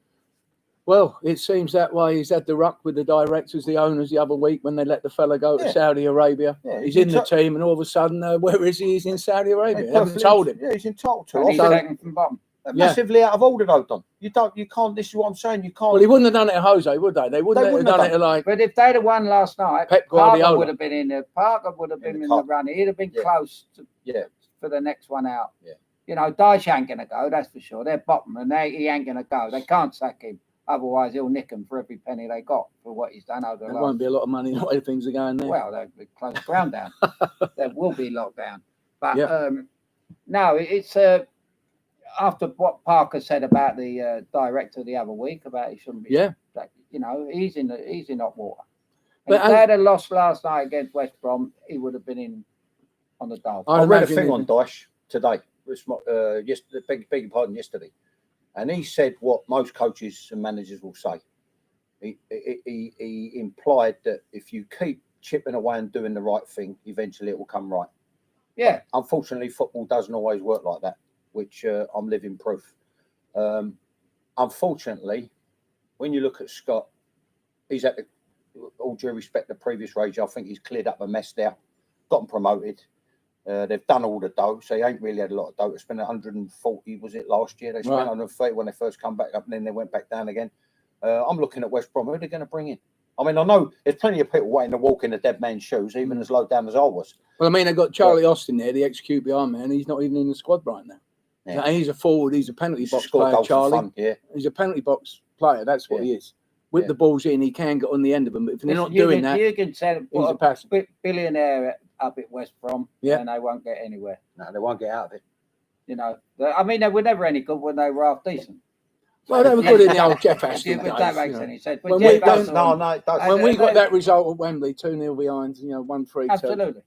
[SPEAKER 1] Well, it seems that way. He's had the ruck with the directors, the owners the other week when they let the fella go to Saudi Arabia. Yeah, he's in the team, and all of a sudden, where is he? He's in Saudi Arabia. They haven't told him.
[SPEAKER 2] Yeah, he's entitled to.
[SPEAKER 3] He's second from bottom.
[SPEAKER 2] Massively out of order, though, Don. You can't. This is what I'm saying. You can't.
[SPEAKER 1] Well, he wouldn't have done it at Jose, would they? They wouldn't have done it like.
[SPEAKER 3] But if they'd have won last night,
[SPEAKER 1] Pep
[SPEAKER 3] Parker
[SPEAKER 1] Guardiola
[SPEAKER 3] would have been in there. Parker would have been in the running. He'd have been close to, for the next one out.
[SPEAKER 2] Yeah.
[SPEAKER 3] You know, Dyche ain't going to go, that's for sure. They're bottom, and he ain't going to go. They can't sack him. Otherwise, he'll nick them for every penny they got for what he's done over the last.
[SPEAKER 1] There won't be a lot of money the way things are going there.
[SPEAKER 3] Well, they'll close the ground down. There will be lockdown. But no, it's after what Parker said about the director the other week about he shouldn't be.
[SPEAKER 1] Yeah.
[SPEAKER 3] You know, he's in hot water.
[SPEAKER 1] But
[SPEAKER 3] if they had lost last night against West Brom, he would have been in on the dole.
[SPEAKER 2] I read a thing on Dyche today. Beg your pardon, yesterday. And he said what most coaches and managers will say. He implied that if you keep chipping away and doing the right thing, eventually it will come right.
[SPEAKER 3] Yeah.
[SPEAKER 2] But unfortunately, football doesn't always work like that, which I'm living proof. Unfortunately, when you look at Scott, he's at all due respect, the previous regime, I think he's cleared up a mess there, gotten promoted. They've done all the dough, so he ain't really had a lot of dough. They spent 140, was it last year? They spent 130 when they first come back up, and then they went back down again. I'm looking at West Brom. Who are they going to bring in? I mean, I know there's plenty of people waiting to walk in a dead man's shoes, even as low down as I was.
[SPEAKER 1] Well, I mean, they've got Charlie Austin there, the ex-QPR man. He's not even in the squad right now. Yeah. He's a forward. He's a penalty box player, Charlie.
[SPEAKER 2] Fun,
[SPEAKER 1] He's a penalty box player. That's what he is. With the balls in, he can get on the end of them. But if they're not doing that,
[SPEAKER 3] Jürgen said,
[SPEAKER 1] he's a passer.
[SPEAKER 3] Billionaire up at West Brom, and they won't get anywhere.
[SPEAKER 2] No, they won't get out of it.
[SPEAKER 3] You know, I mean, they were never any good when they were half decent.
[SPEAKER 1] Well, they were good in the old Jeff Aston days.
[SPEAKER 3] That makes any sense.
[SPEAKER 1] When we got that result at Wembley, 2-0 behind, 1-3.
[SPEAKER 3] Absolutely.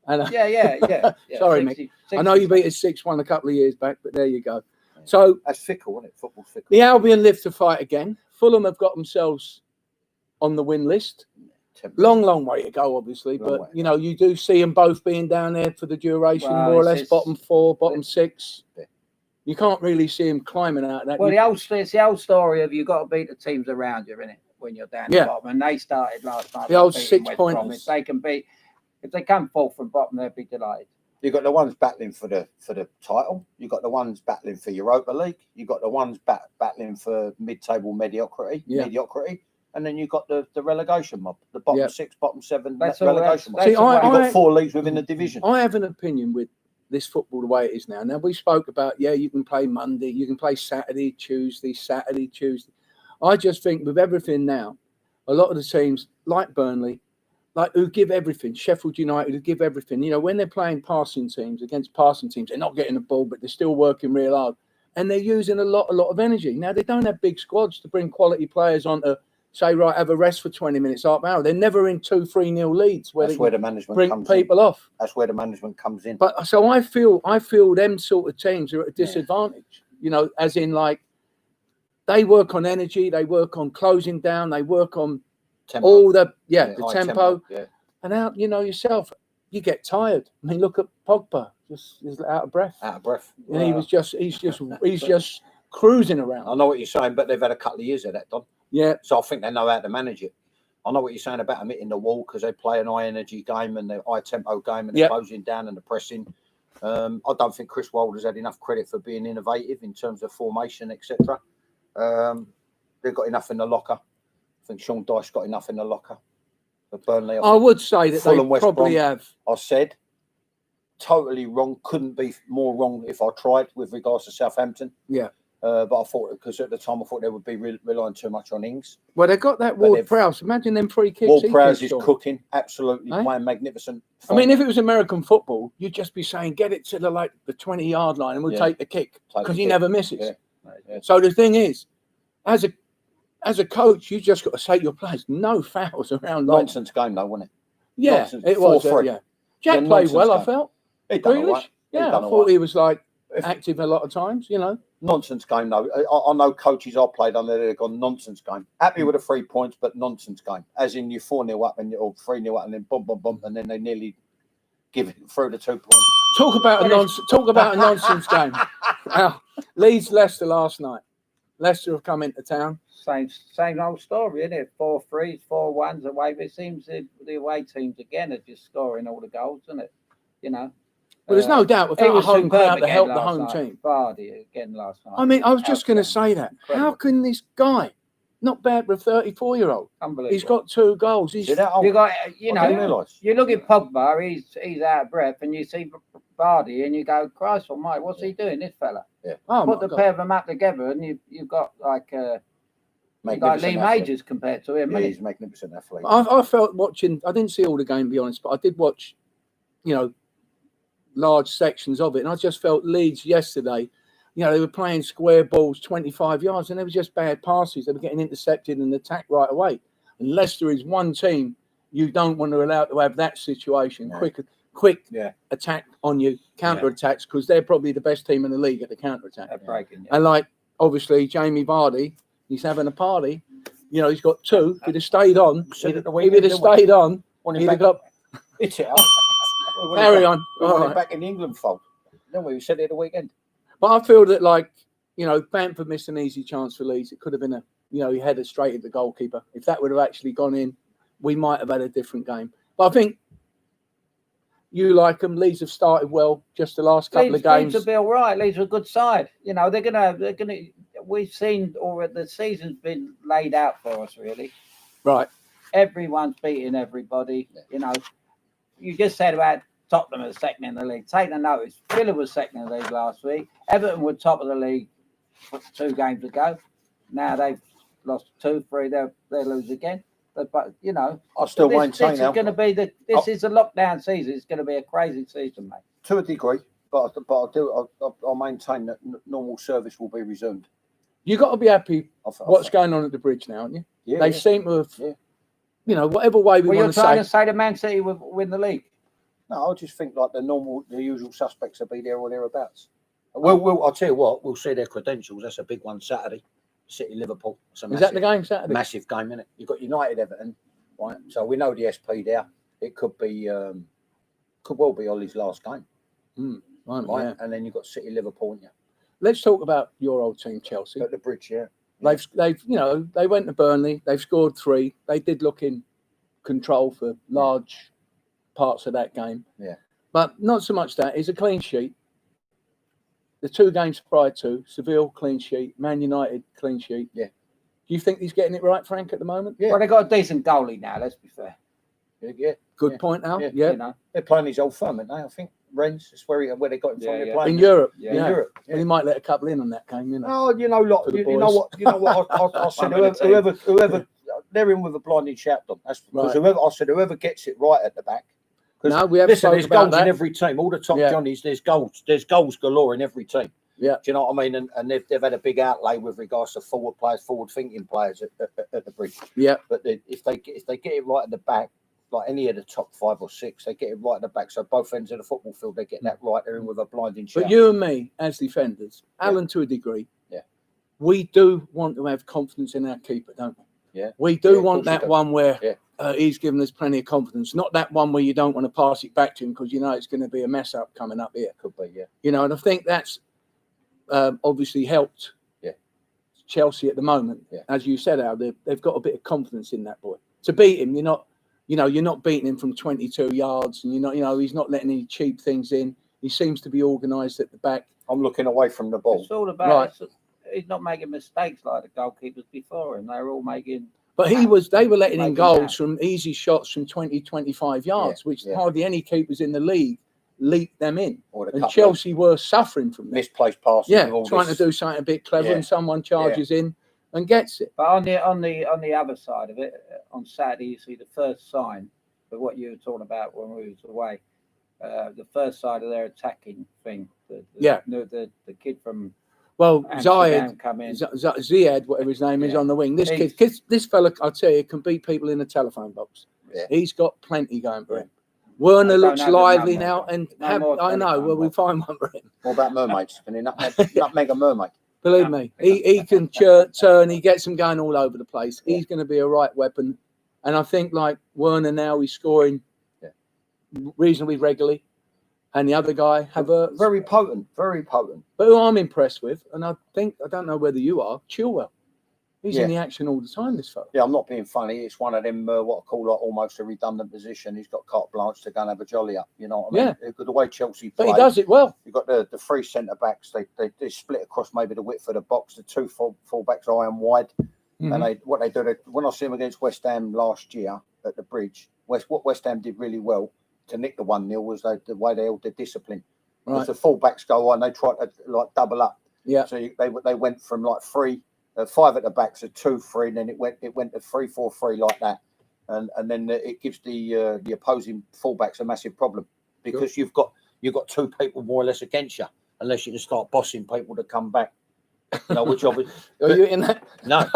[SPEAKER 1] And,
[SPEAKER 3] yeah.
[SPEAKER 1] Sorry, Mick. I know you beat us 6-1 a couple of years back, but there you go. So
[SPEAKER 2] that's fickle, isn't it? Football's fickle.
[SPEAKER 1] The Albion live to fight again. Fulham have got themselves on the win list. Long way to go, obviously, but you do see them both being down there for the duration, more or less, bottom 4, bottom 6. You can't really see them climbing out of that.
[SPEAKER 3] Well, it's the old story of you've got to beat the teams around you, isn't it? When you're down the bottom, and they started last night.
[SPEAKER 1] The old 6 pointers.
[SPEAKER 3] If they come fourth from bottom, they'll be delighted.
[SPEAKER 2] You've got the ones battling for the title. You've got the ones battling for Europa League. You've got the ones battling for mid-table mediocrity. And then you've got the relegation mob, the bottom 6, bottom 7 relegation mob. You've got 4 leagues within the division.
[SPEAKER 1] I have an opinion with this football the way it is now. Now, we spoke about, you can play Monday, you can play Saturday, Tuesday. I just think with everything now, a lot of the teams, like Burnley, who give everything, Sheffield United, who give everything. When they're playing passing teams against passing teams, they're not getting the ball, but they're still working real hard. And they're using a lot of energy. Now, they don't have big squads to bring quality players on to say, right, have a rest for 20 minutes, half an hour. They're never in 2-3-0 leads where
[SPEAKER 2] that's where the management
[SPEAKER 1] bring
[SPEAKER 2] comes
[SPEAKER 1] people
[SPEAKER 2] in.
[SPEAKER 1] off.
[SPEAKER 2] That's where the management comes in.
[SPEAKER 1] But so I feel them sort of teams are at a disadvantage, as in they work on energy, they work on closing down, they work on tempo. All the tempo. And out, yourself, you get tired. I mean, look at Pogba, just out of breath. And he's just cruising around.
[SPEAKER 2] I know what you're saying, but they've had a couple of years of that, Don.
[SPEAKER 1] Yeah.
[SPEAKER 2] So I think they know how to manage it. I know what you're saying about them hitting the wall because they play an high energy game and the high tempo game and the closing down and the pressing. I don't think Chris Wilder's had enough credit for being innovative in terms of formation, etc. They've got enough in the locker. I think Sean Dyche got enough in the locker. For Burnley,
[SPEAKER 1] I would say that
[SPEAKER 2] Fulham,
[SPEAKER 1] they probably have.
[SPEAKER 2] I said totally wrong. Couldn't be more wrong if I tried with regards to Southampton.
[SPEAKER 1] Yeah.
[SPEAKER 2] But I thought, because at the time I thought they would be relying too much on Ings.
[SPEAKER 1] Well, they got that Ward-Prowse. Imagine them free kicks.
[SPEAKER 2] Ward-Prowse is cooking, absolutely playing magnificent.
[SPEAKER 1] I mean, if it was American football, you'd just be saying, get it to the 20-yard line and we'll take the kick because he never misses.
[SPEAKER 2] Yeah.
[SPEAKER 1] So the thing is, as a coach, you just got to say to your players, no fouls around.
[SPEAKER 2] Nonsense game, though, wasn't it?
[SPEAKER 1] Yeah,
[SPEAKER 2] nonsense.
[SPEAKER 1] It was.
[SPEAKER 2] 4-3.
[SPEAKER 1] Jack played well,
[SPEAKER 2] game.
[SPEAKER 1] I felt.
[SPEAKER 2] He done all right.
[SPEAKER 1] Yeah, I thought he was active a lot of times,
[SPEAKER 2] Nonsense game, though. I know coaches I've played under, they've gone nonsense game. Happy with the 3 points, but nonsense game. As in, you're 4-0 up or 3-0 up and then bump, and then they nearly give it through the 2 points.
[SPEAKER 1] Talk about a nonsense game. Leeds Leicester last night. Leicester have come into town.
[SPEAKER 3] Same old story, isn't it? 4-3s, 4-1s away. But it seems the away teams again are just scoring all the goals, isn't it?
[SPEAKER 1] Well, there's no doubt
[SPEAKER 3] He
[SPEAKER 1] without a
[SPEAKER 3] was
[SPEAKER 1] home
[SPEAKER 3] superb
[SPEAKER 1] crowd to
[SPEAKER 3] again
[SPEAKER 1] help the
[SPEAKER 3] last
[SPEAKER 1] home
[SPEAKER 3] night.
[SPEAKER 1] team.
[SPEAKER 3] Vardy again last night.
[SPEAKER 1] I mean, I was just going to say that.
[SPEAKER 3] Incredible.
[SPEAKER 1] How can this guy, not bad for a 34-year-old,
[SPEAKER 3] Unbelievable.
[SPEAKER 1] he's got 2 goals. He's
[SPEAKER 2] See that?
[SPEAKER 3] You got,
[SPEAKER 2] I didn't realise.
[SPEAKER 3] you look at Pogba, he's out of breath, and you see Vardy, and you go, Christ almighty, what's he doing, this fella?
[SPEAKER 2] Yeah.
[SPEAKER 3] Put the pair of them up together, and you've got like Lee Majors compared to him.
[SPEAKER 2] Yeah, he's magnificent athlete.
[SPEAKER 1] I felt watching, I didn't see all the game, to be honest, but I did watch, large sections of it. And I just felt Leeds yesterday, they were playing square balls 25 yards and they were just bad passes. They were getting intercepted and attacked right away. And Leicester is one team you don't want to allow to have that situation.
[SPEAKER 2] No.
[SPEAKER 1] Quick attack on you, counter attacks, because they're probably the best team in the league at the counter attack. And obviously, Jamie Vardy, he's having a party. He's got 2. If he'd have stayed on, he'd have got.
[SPEAKER 2] It's it.
[SPEAKER 1] Carry on.
[SPEAKER 2] We're back in the England fold. Then we said it the weekend.
[SPEAKER 1] But I feel that, Bamford missed an easy chance for Leeds. It could have been he headed straight at the goalkeeper. If that would have actually gone in, we might have had a different game. But I think you like them. Leeds have started well just the last couple of games.
[SPEAKER 3] Leeds will be all right. Leeds are a good side. They're gonna. We've seen already the season's been laid out for us, really.
[SPEAKER 1] Right.
[SPEAKER 3] Everyone's beating everybody. You just said about Tottenham as second in the league. Take the notice. Villa was second in the league last week. Everton were top of the league 2 games ago. Now they've lost 2, 3. They'll lose again. But
[SPEAKER 2] I still maintain
[SPEAKER 3] this is going to be this is a lockdown season. It's going to be a crazy season, mate.
[SPEAKER 2] To a degree, but I'll maintain that normal service will be resumed.
[SPEAKER 1] You've got to be happy what's going on at the bridge now, aren't you?
[SPEAKER 2] Yeah,
[SPEAKER 1] they seem to have, whatever way we want to say.
[SPEAKER 3] You're trying to say that Man City will win the league?
[SPEAKER 2] No, I just think like the usual suspects will be there or thereabouts. I'll tell you what, we'll see their credentials. That's a big one Saturday. City Liverpool.
[SPEAKER 1] Is that the game Saturday?
[SPEAKER 2] Massive game, isn't it? You've got United Everton, right? So we know the SP there. It could well be Ollie's last game. Right? Yeah. And then you've got City Liverpool, haven't you?
[SPEAKER 1] Let's talk about your old team, Chelsea.
[SPEAKER 2] At the bridge, yeah.
[SPEAKER 1] They've they went to Burnley. They've scored 3. They did look in control for large parts of that game.
[SPEAKER 2] Yeah.
[SPEAKER 1] But not so much that. It's a clean sheet. The 2 games prior to, Seville, clean sheet. Man United, clean sheet.
[SPEAKER 2] Yeah.
[SPEAKER 1] Do you think he's getting it right, Frank, at the moment?
[SPEAKER 2] Yeah.
[SPEAKER 3] Well, they've got a decent goalie now, let's be fair.
[SPEAKER 2] Yeah.
[SPEAKER 1] Good point, Al. Yeah.
[SPEAKER 3] You know.
[SPEAKER 2] They're playing his old firm, aren't they? I think Rennes is where they got him from. They're playing
[SPEAKER 1] in Europe.
[SPEAKER 3] Yeah.
[SPEAKER 2] In Europe. Yeah.
[SPEAKER 1] Well, he might let a couple in on that game, you know.
[SPEAKER 2] Oh, you know what? I said whoever they're in with a blinding shout on. That's because whoever gets it right at the back.
[SPEAKER 1] No, we have
[SPEAKER 2] listen, there's goals
[SPEAKER 1] that.
[SPEAKER 2] in every team. All the top Johnnies, there's goals galore in every team.
[SPEAKER 1] Yeah.
[SPEAKER 2] Do you know what I mean? And they've had a big outlay with regards to forward thinking players at the bridge.
[SPEAKER 1] Yeah.
[SPEAKER 2] But if they get it right at the back, like any of the top 5 or 6, they get it right at the back. So both ends of the football field, they get that right. They're in with a blinding shout.
[SPEAKER 1] But you and me, as defenders, Alan to a degree, we do want to have confidence in our keeper, don't we?
[SPEAKER 2] Yeah.
[SPEAKER 1] We do want that one where he's given us plenty of confidence. Not that one where you don't want to pass it back to him because you know it's going to be a mess up coming up here.
[SPEAKER 2] Could be, yeah.
[SPEAKER 1] You know, and I think that's obviously helped Chelsea at the moment.
[SPEAKER 2] Yeah.
[SPEAKER 1] As you said, Al, they've got a bit of confidence in that boy. To beat him, you're not beating him from 22 yards, and he's not letting any cheap things in. He seems to be organised at the back.
[SPEAKER 2] I'm looking away from the ball.
[SPEAKER 3] It's all about he's not making mistakes like the goalkeepers before him. They're all making.
[SPEAKER 1] But they were letting in goals from easy shots from 20, 25 yards, which hardly any keepers in the league leaked them in. And Chelsea were suffering from that.
[SPEAKER 2] Misplaced passes.
[SPEAKER 1] Trying to do something a bit clever, and someone charges in and gets it.
[SPEAKER 3] But on the other side of it, on Saturday, you see the first sign of what you were talking about when we was away. The first side of their attacking thing. The kid from
[SPEAKER 1] Ziyad,
[SPEAKER 3] come in.
[SPEAKER 1] Ziyad, whatever his name is, on the wing. This fella, I'll tell you, can beat people in a telephone box.
[SPEAKER 2] Yeah.
[SPEAKER 1] He's got plenty going for him. Werner looks lively now, and I know. Well, we find one for him.
[SPEAKER 2] What about mermaids? Can he nutmeg a mermaid?
[SPEAKER 1] Believe me, he can turn. He gets them going all over the place. He's going to be a right weapon, and I think like Werner now, he's scoring reasonably regularly, and the other guy
[SPEAKER 2] very potent.
[SPEAKER 1] But who I'm impressed with, and I don't know whether you are, Chilwell. He's in the action all the time, this fella.
[SPEAKER 2] Yeah, I'm not being funny. It's one of them, what I call like almost a redundant position. He's got carte blanche to go and have a jolly up. You know what I mean? Yeah. The way Chelsea play.
[SPEAKER 1] But he does it well.
[SPEAKER 2] You've got the three centre-backs. They split across maybe the width of the box. The two full-backs high and wide. Mm-hmm. And what they do, when I see them against West Ham last year at the Bridge, what West Ham did really well to nick the 1-0 was the way they held their discipline. Right. As the full-backs go on, they try to like double up. Yeah. So they went from like 5 at the back, so 2-3, and then it went to 3-4-3 like that, and then it gives the opposing fullbacks a massive problem because you've got 2 people more or less against you, unless you can start bossing people to come back. You know, which obviously
[SPEAKER 1] are you in that?
[SPEAKER 2] No.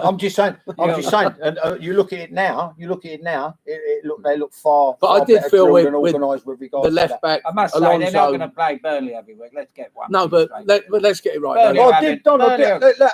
[SPEAKER 2] I'm just saying. And you look at it now. They look far.
[SPEAKER 1] But I did feel with
[SPEAKER 2] organised with regards
[SPEAKER 1] the left back.
[SPEAKER 3] I must say they're not going to play Burnley every week. Let's get one.
[SPEAKER 1] No, but let's get it right.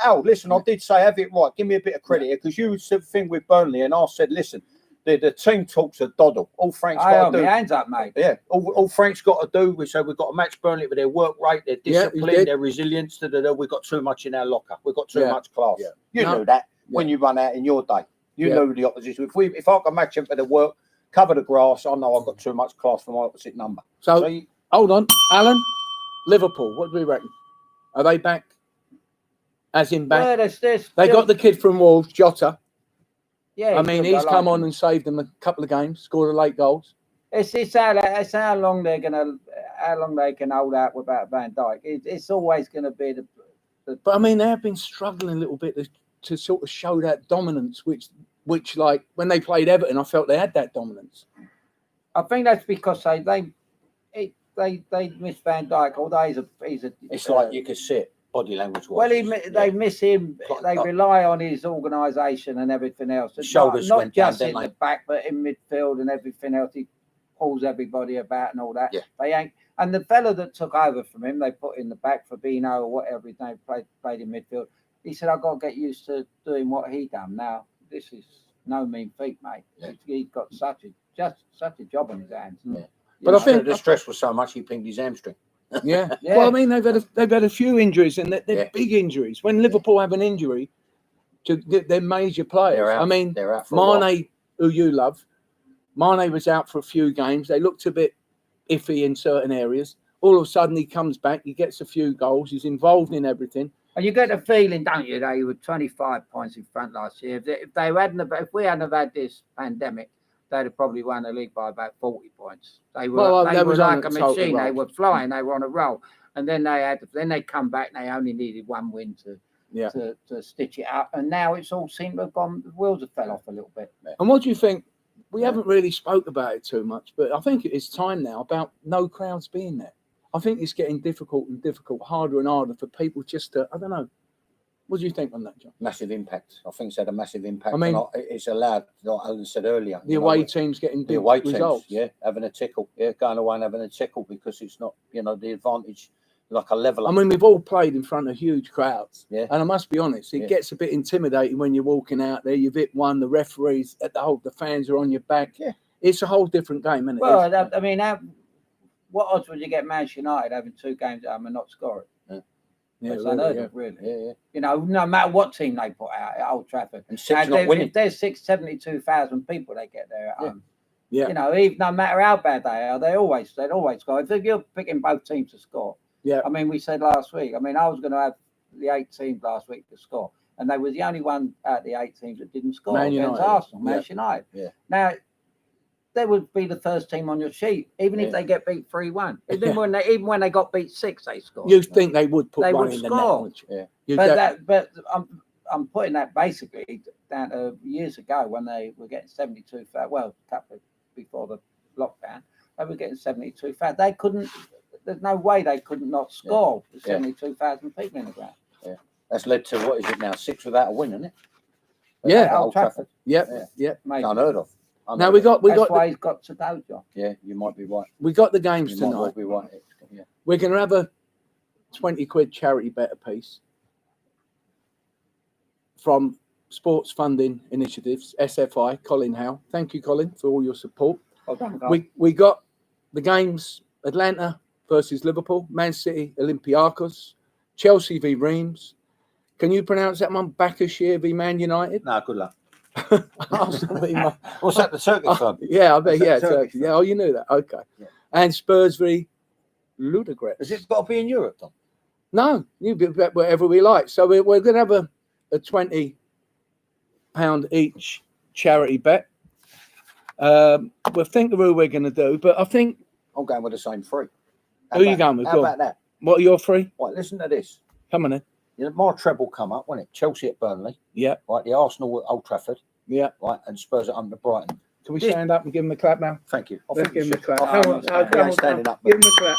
[SPEAKER 2] Al, listen, I did say have it right. Give me a bit of credit here because you said the thing with Burnley, and I said, listen. The team talks a doddle. All Frank's got to do.
[SPEAKER 3] Hands up, mate.
[SPEAKER 2] Yeah. All Frank's got to do. We say we've got to match Burnley with their work rate, their discipline, their resilience. We've got too much in our locker. We've got too much class. Yeah. You knew that when you run out in your day. You knew the opposition. If I can match him for the work, cover the grass, I know I've got too much class for my opposite number.
[SPEAKER 1] So hold on, Alan. Liverpool. What do we reckon? Are they back? As in back?
[SPEAKER 3] Well,
[SPEAKER 1] they got the kid from Wolves, Jota.
[SPEAKER 3] Yeah,
[SPEAKER 1] I mean, he's come on and saved them a couple of games, scored a late goals.
[SPEAKER 3] It's how long they can hold out without Van Dijk. It's always going to be the.
[SPEAKER 1] But I mean, they have been struggling a little bit to sort of show that dominance, which like when they played Everton, I felt they had that dominance.
[SPEAKER 3] I think that's because they miss Van Dijk. Although he's a.
[SPEAKER 2] It's like you could see it. Body language.
[SPEAKER 3] Well, they miss him. They rely on his organisation and everything else.
[SPEAKER 2] Shoulders
[SPEAKER 3] not
[SPEAKER 2] went
[SPEAKER 3] just
[SPEAKER 2] down,
[SPEAKER 3] in the back, but in midfield and everything else. He pulls everybody about and all that.
[SPEAKER 2] Yeah.
[SPEAKER 3] They ain't. And the fella that took over from him, they put in the back for Fabinho or whatever his name played in midfield. He said, "I've got to get used to doing what he done." Now, this is no mean feat, mate. Yeah. He's got such a job on his hands.
[SPEAKER 2] Yeah. But I think the stress was so much he pinged his hamstring.
[SPEAKER 1] Yeah. Well, I mean, they've had a few injuries, and they're big injuries. When Liverpool have an injury to their major players, I mean, Mane, who you love, Mane was out for a few games. They looked a bit iffy in certain areas. All of a sudden, he comes back. He gets a few goals. He's involved in everything.
[SPEAKER 3] And you get a feeling, don't you? They were 25 points in front last year. If we hadn't have had this pandemic, they'd have probably won the league by about 40 points. They were like a machine. They were flying. They were on a roll. And then they come back. And they only needed one win to stitch it up. And now it's all seemed to have gone. The wheels have fell off a little bit.
[SPEAKER 1] And what do you think? We haven't really spoke about it too much, but I think it is time now about no crowds being there. I think it's getting difficult, harder and harder for people just to, I don't know. What do you think on that, John?
[SPEAKER 2] Massive impact. I think it's had a massive impact. I mean, it's allowed, like Alan said earlier.
[SPEAKER 1] The away teams getting big results.
[SPEAKER 2] Having a tickle. Yeah, going away and having a tickle because it's not, the advantage, like a level.
[SPEAKER 1] I mean, we've all played in front of huge crowds. Yeah. And I must be honest, it gets a bit intimidating when you're walking out there. You've hit one, the referees, the fans are on your back. Yeah. It's a whole different game, isn't it?
[SPEAKER 3] Well, I mean, what odds would you get Manchester United having 2 games at home and not scoring? Yeah, really. Yeah. No matter what team they put out at Old Trafford.
[SPEAKER 2] And if
[SPEAKER 3] there's 72,000 people, they get there at home. Yeah. Even no matter how bad they are, they'd always score. If you're picking both teams to score. Yeah. I mean, we said last week. I mean, I was going to have the 8 teams last week to score, and they was the only one out of the 8 teams that didn't score against Arsenal, Manchester United. Yeah. Now, they would be the first team on your sheet, even if they get beat 3-1. Even when they got beat 6, they scored.
[SPEAKER 1] You think they would put one in the net?
[SPEAKER 3] Yeah. But I'm putting that basically down to years ago when they were getting 72. Well, a couple before the lockdown, they were getting 72. They couldn't. There's no way they couldn't not score with 72,000 people in the ground.
[SPEAKER 2] Yeah, that's led to what is it now? 6 without a win, isn't it?
[SPEAKER 1] Yeah,
[SPEAKER 3] Old Trafford.
[SPEAKER 1] Yep.
[SPEAKER 2] Unheard of.
[SPEAKER 1] Now we got.
[SPEAKER 3] That's why he's got to go, John.
[SPEAKER 2] Yeah, you might be right.
[SPEAKER 1] We got the games
[SPEAKER 2] you
[SPEAKER 1] tonight.
[SPEAKER 2] Might be right. Yeah.
[SPEAKER 1] We're going to have a 20 quid charity bet a piece from Sports Funding Initiatives, SFI, Colin Howe. Thank you, Colin, for all your support.
[SPEAKER 3] Well done, Colin.
[SPEAKER 1] We got the games: Atlanta versus Liverpool, Man City, Olympiacos, Chelsea v Reims, Can you pronounce that one? Bakashir v Man United?
[SPEAKER 2] No, good luck.
[SPEAKER 1] Arsenal v Man.
[SPEAKER 2] What's that, the Turkish firm?
[SPEAKER 1] Yeah, I bet.
[SPEAKER 2] That's
[SPEAKER 1] Yeah,
[SPEAKER 2] Turkish
[SPEAKER 1] Turkey. Yeah, oh, you knew that. Okay.
[SPEAKER 2] Yeah.
[SPEAKER 1] And Spurs v Ludogorets.
[SPEAKER 2] Has it got to be in Europe, Tom?
[SPEAKER 1] No, you can bet whatever we like. So we're going to have a £20 each charity bet. We'll think of who we're going to do, but I think
[SPEAKER 2] I'm going with the same three.
[SPEAKER 1] Who are you going with?
[SPEAKER 2] How about that?
[SPEAKER 1] What are your three?
[SPEAKER 2] Right, listen to this.
[SPEAKER 1] Come on in.
[SPEAKER 2] You know, my treble come up, wasn't it? Chelsea at Burnley.
[SPEAKER 1] Yeah.
[SPEAKER 2] Right, the Arsenal at Old Trafford.
[SPEAKER 1] Yeah.
[SPEAKER 2] Right, and Spurs at under Brighton.
[SPEAKER 1] Can we stand up and give him a clap now?
[SPEAKER 2] Thank you.
[SPEAKER 1] Let's give him a clap.
[SPEAKER 2] Come on, standing up.
[SPEAKER 1] Give him a clap.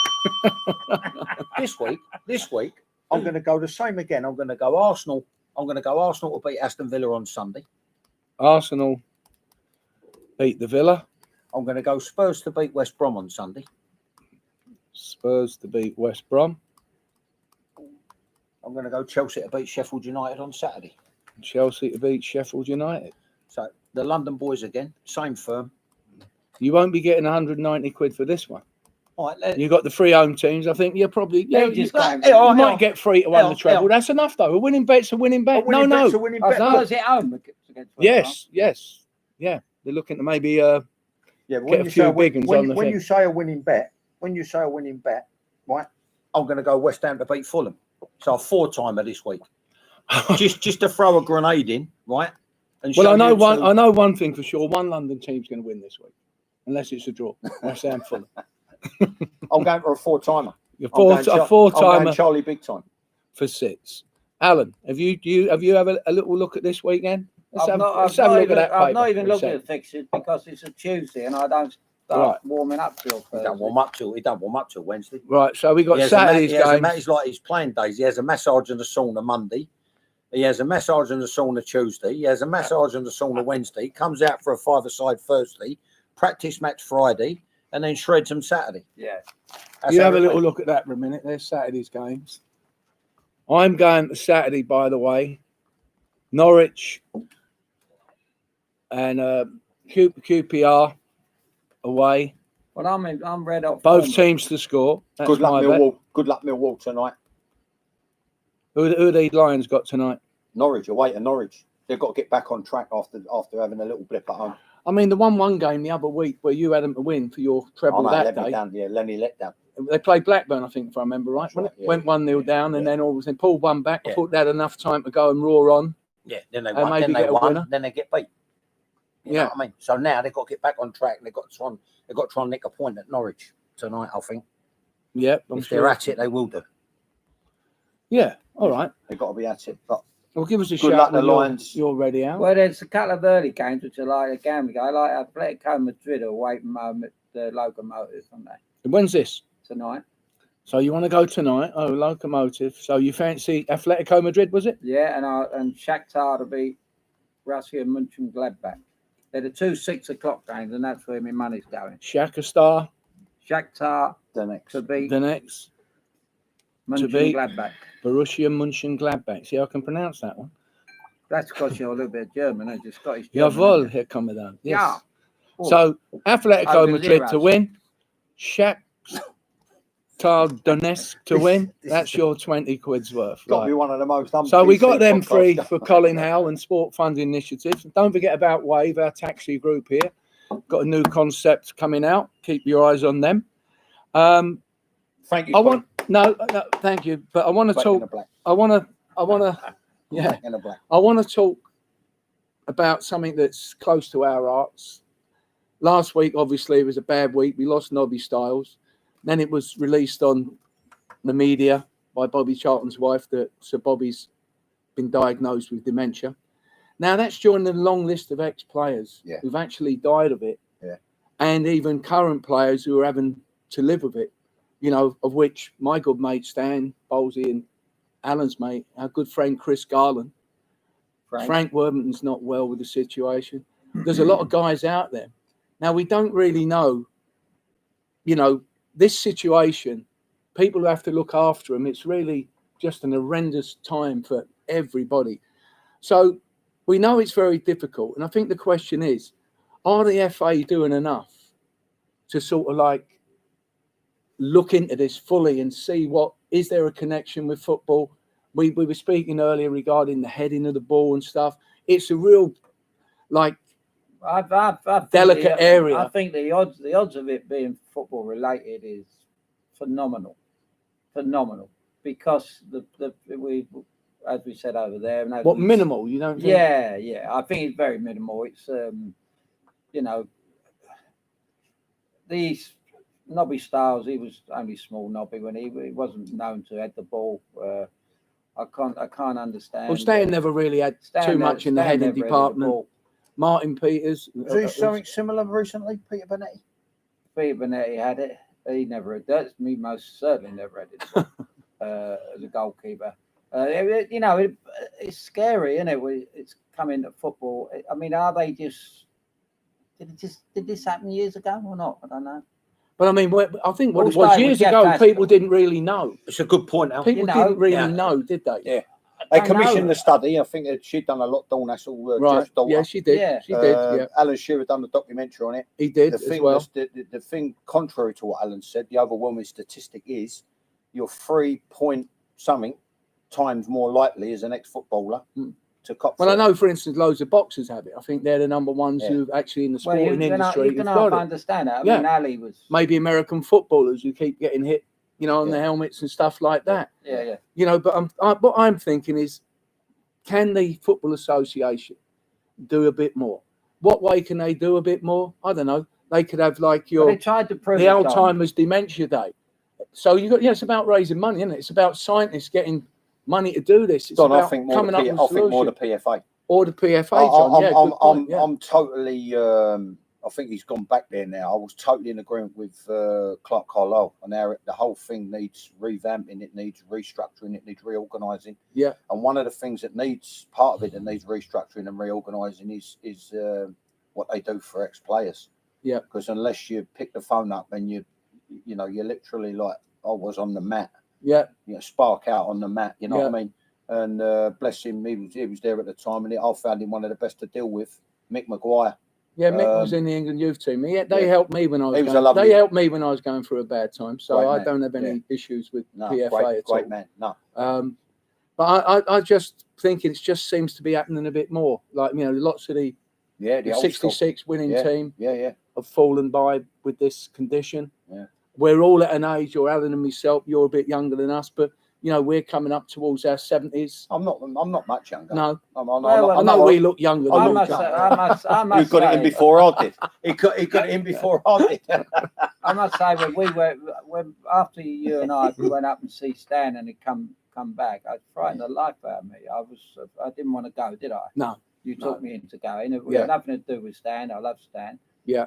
[SPEAKER 2] This week, I'm going to go the same again. I'm going to go Arsenal. I'm going to go Arsenal to beat Aston Villa on Sunday.
[SPEAKER 1] Arsenal beat the Villa.
[SPEAKER 2] I'm going to go Spurs to beat West Brom on Sunday.
[SPEAKER 1] Spurs to beat West Brom.
[SPEAKER 2] I'm going to go Chelsea to beat Sheffield United on Saturday.
[SPEAKER 1] Chelsea to beat Sheffield United.
[SPEAKER 2] So the London boys again, same firm.
[SPEAKER 1] You won't be getting 190 quid for this one.
[SPEAKER 2] All right,
[SPEAKER 1] You got the three home teams. I think you're probably you
[SPEAKER 2] might
[SPEAKER 1] get free to win the treble. That's enough though. A winning bet's a winning bet. No.
[SPEAKER 2] Bet's a winning bet.
[SPEAKER 3] Was it home?
[SPEAKER 1] Yes. Yeah. They're looking to maybe
[SPEAKER 2] but
[SPEAKER 1] get a few big ones on the
[SPEAKER 2] when
[SPEAKER 1] thing.
[SPEAKER 2] you say a winning bet, right? I'm going to go West Ham to beat Fulham. So a 4-timer this week. just to throw a grenade in, right? And
[SPEAKER 1] Well, I
[SPEAKER 2] show
[SPEAKER 1] know one thing for sure. One London team's going to win this week, unless it's a draw. West Ham Fulham.
[SPEAKER 2] I'm going for a 4-timer.
[SPEAKER 1] A 4-timer.
[SPEAKER 2] I'm going Charlie big time
[SPEAKER 1] For 6. Alan, have you have a little look at this weekend? Let's have a look at that.
[SPEAKER 3] I've not even looked at the fixtures because it's a Tuesday and I don't start warming up till Thursday.
[SPEAKER 2] He don't warm up till Wednesday.
[SPEAKER 1] Right, so we got Saturday's game.
[SPEAKER 2] It's like his playing days. He has a massage and a sauna Monday. He has a massage and a sauna Tuesday. He has a massage and a sauna Wednesday. Comes out for a 5-a-side Thursday. Practice match Friday. And then shreds them Saturday.
[SPEAKER 3] Yeah.
[SPEAKER 1] You have a little look at that for a minute. There's Saturday's games. I'm going to Saturday, by the way. Norwich and QPR away.
[SPEAKER 3] Well, I'm red hot.
[SPEAKER 1] Both teams to score. That's
[SPEAKER 2] Good luck,
[SPEAKER 1] my
[SPEAKER 2] Millwall.
[SPEAKER 1] bet.
[SPEAKER 2] Good luck, Millwall tonight.
[SPEAKER 1] Who the Lions got tonight?
[SPEAKER 2] Norwich, away to Norwich. They've got to get back on track after having a little blip at home.
[SPEAKER 1] I mean, the 1-1 game the other week where you had them to win for your treble that day.
[SPEAKER 2] Lenny let down.
[SPEAKER 1] They played Blackburn, I think, if I remember right.
[SPEAKER 2] Right, yeah.
[SPEAKER 1] Went 1-0 down and then all of a sudden pulled one back. I thought they had enough time to go and roar on.
[SPEAKER 2] Yeah, then they
[SPEAKER 1] And
[SPEAKER 2] won.
[SPEAKER 1] maybe
[SPEAKER 2] Then they
[SPEAKER 1] get a
[SPEAKER 2] won.
[SPEAKER 1] winner.
[SPEAKER 2] Then they get beat. You know what I mean? So now they've got to get back on track. They've got to try and nick a point at Norwich tonight, I think.
[SPEAKER 1] Yeah.
[SPEAKER 2] If they're at it, they will do.
[SPEAKER 1] Yeah, all right.
[SPEAKER 2] They've got to be at it. But
[SPEAKER 1] Well, give us a
[SPEAKER 2] Good
[SPEAKER 1] shout
[SPEAKER 2] luck, the
[SPEAKER 1] when
[SPEAKER 2] Lions.
[SPEAKER 1] you're ready out.
[SPEAKER 3] Well, there's a couple of early games which I like a gambling. I like Atletico Madrid away from home at the Locomotive Sunday
[SPEAKER 1] When's this?
[SPEAKER 3] tonight.
[SPEAKER 1] So you want to go tonight? Oh, Locomotive. So you fancy Atletico Madrid, was it?
[SPEAKER 3] Yeah, and Shakhtar to beat Russia and Mönchengladbach. They're the 2 6:00 games, and that's where my money's going.
[SPEAKER 1] Shakhtar,
[SPEAKER 3] Shakhtar
[SPEAKER 2] Donetsk.
[SPEAKER 3] to beat
[SPEAKER 1] Donetsk, to beat
[SPEAKER 3] Mönchengladbach.
[SPEAKER 1] Borussia Mönchengladbach. See, I can pronounce that one.
[SPEAKER 3] That's because you're a little bit German, and you're Scottish. German,
[SPEAKER 1] Jawohl,
[SPEAKER 3] aren't you?
[SPEAKER 1] Herr Kommandant. Yes.
[SPEAKER 3] Yeah. Oh,
[SPEAKER 1] So Atletico
[SPEAKER 3] Over
[SPEAKER 1] Madrid
[SPEAKER 3] zeros.
[SPEAKER 1] to win. Shakhtar Donetsk to win.
[SPEAKER 2] This
[SPEAKER 1] That's
[SPEAKER 2] is
[SPEAKER 1] your 20 quid's worth.
[SPEAKER 2] Got to
[SPEAKER 1] Right.
[SPEAKER 2] be one of the most.
[SPEAKER 1] So we got
[SPEAKER 2] PC
[SPEAKER 1] them
[SPEAKER 2] podcasts
[SPEAKER 1] free
[SPEAKER 2] done.
[SPEAKER 1] for Colin Howell and Sport Funding Initiatives. Don't forget about Wave, our taxi group here. Got a new concept coming out. Keep your eyes on them.
[SPEAKER 2] Thank you.
[SPEAKER 1] I want no, thank you, but I want to
[SPEAKER 2] Black in the
[SPEAKER 1] talk.
[SPEAKER 2] black.
[SPEAKER 1] I want to, yeah.
[SPEAKER 2] Black in the black.
[SPEAKER 1] I want to talk about something that's close to our hearts. Last week, obviously, it was a bad week. We lost Nobby Styles. Then it was released on the media by Bobby Charlton's wife that Sir Bobby's been diagnosed with dementia. Now, that's joined the long list of ex-players who've actually died of it.
[SPEAKER 2] Yeah. And
[SPEAKER 1] even current players who are having to live with it, you know, of which my good mate Stan Bowlesy and Alan's mate, our good friend Chris Garland. Frank Worthington's not well with the situation. There's a lot of guys out there. Now, we don't really know, you know, this situation, people who have to look after them, it's really just an horrendous time for everybody. So we know it's very difficult. And I think the question is, are the FA doing enough to sort of like look into this fully and see is there a connection with football? we were speaking earlier regarding the heading of the ball and stuff. It's a real, like,
[SPEAKER 3] I think
[SPEAKER 1] delicate area.
[SPEAKER 3] I think the odds of it being football related is phenomenal, because we, as we said over there,
[SPEAKER 1] minimal, you don't think?
[SPEAKER 3] Yeah. I think it's very minimal. It's you know, these Nobby Styles, he was only small Nobby when he wasn't known to head the ball. I can't understand.
[SPEAKER 1] Well, Stan never really had too much in the heading department. Martin Peters.
[SPEAKER 2] Was there something similar recently, Peter Bonetti?
[SPEAKER 3] Peter Bonetti had it. He never had that. Me most certainly never had it as a goalkeeper. It's scary, isn't it? It's coming to football. I mean, are they just? Did this happen years ago or not? I don't know.
[SPEAKER 1] But I mean, I think what it was years ago, people didn't really know.
[SPEAKER 2] It's a good point, Al.
[SPEAKER 1] People didn't really know, did they?
[SPEAKER 2] Yeah. They commissioned the study. I think she'd done a lot. Dawn Hassel,
[SPEAKER 1] right? Yeah, she did. Yeah. She did. Yeah.
[SPEAKER 2] Alan Shearer done the documentary on it.
[SPEAKER 1] He did as well.
[SPEAKER 2] The thing, contrary to what Alan said, the overwhelming statistic is you're 3 point something times more likely as an ex-footballer to cop.
[SPEAKER 1] Well, I know, for instance, loads of boxers have it. I think they're the number ones who actually in the sporting industry.
[SPEAKER 3] You can understand that. I mean, Ali was
[SPEAKER 1] maybe American footballers who keep getting hit, on the helmets and stuff like that.
[SPEAKER 3] Yeah.
[SPEAKER 1] But what I'm thinking is, can the Football Association do a bit more? What way can they do a bit more? I don't know. They could have
[SPEAKER 3] they tried to prove
[SPEAKER 1] the Alzheimer's Dementia Day. So it's about raising money, isn't it? It's about scientists getting money to do this. It's about coming up with a solution.
[SPEAKER 2] I think more the PFA.
[SPEAKER 1] Or the PFA.
[SPEAKER 2] I'm totally. I think he's gone back there now. I was totally in agreement with Clark Carlisle, and now the whole thing needs revamping. It needs restructuring. It needs reorganising.
[SPEAKER 1] Yeah.
[SPEAKER 2] And one of the things that needs restructuring and reorganising is what they do for ex-players.
[SPEAKER 1] Yeah.
[SPEAKER 2] Because unless you pick the phone up and you're literally like, I was on the mat.
[SPEAKER 1] Yeah.
[SPEAKER 2] Spark out on the mat. You know what I mean? And bless him, he was there at the time, and I found him one of the best to deal with. Mick Maguire.
[SPEAKER 1] Yeah, Mick was in the England youth team. They helped me when I was. They helped me when I was going through a bad time. So I don't have any issues with PFA at all.
[SPEAKER 2] Great man. No.
[SPEAKER 1] But I just think it just seems to be happening a bit more. Like lots of the 66 winning team have fallen by with this condition.
[SPEAKER 2] Yeah.
[SPEAKER 1] We're all at an age, or Alan and myself, you're a bit younger than us, but we're coming up towards our 70s.
[SPEAKER 2] I'm not much younger.
[SPEAKER 1] No.
[SPEAKER 2] I
[SPEAKER 1] know we look younger.
[SPEAKER 3] I must
[SPEAKER 2] you got it in before I did. He got it in before I did.
[SPEAKER 3] I must say, when after you and I went up and see Stan and he come back, I frightened the life out of me. I didn't want to go, did I?
[SPEAKER 1] No.
[SPEAKER 3] You took me into going. It had nothing to do with Stan. I love Stan.
[SPEAKER 1] Yeah.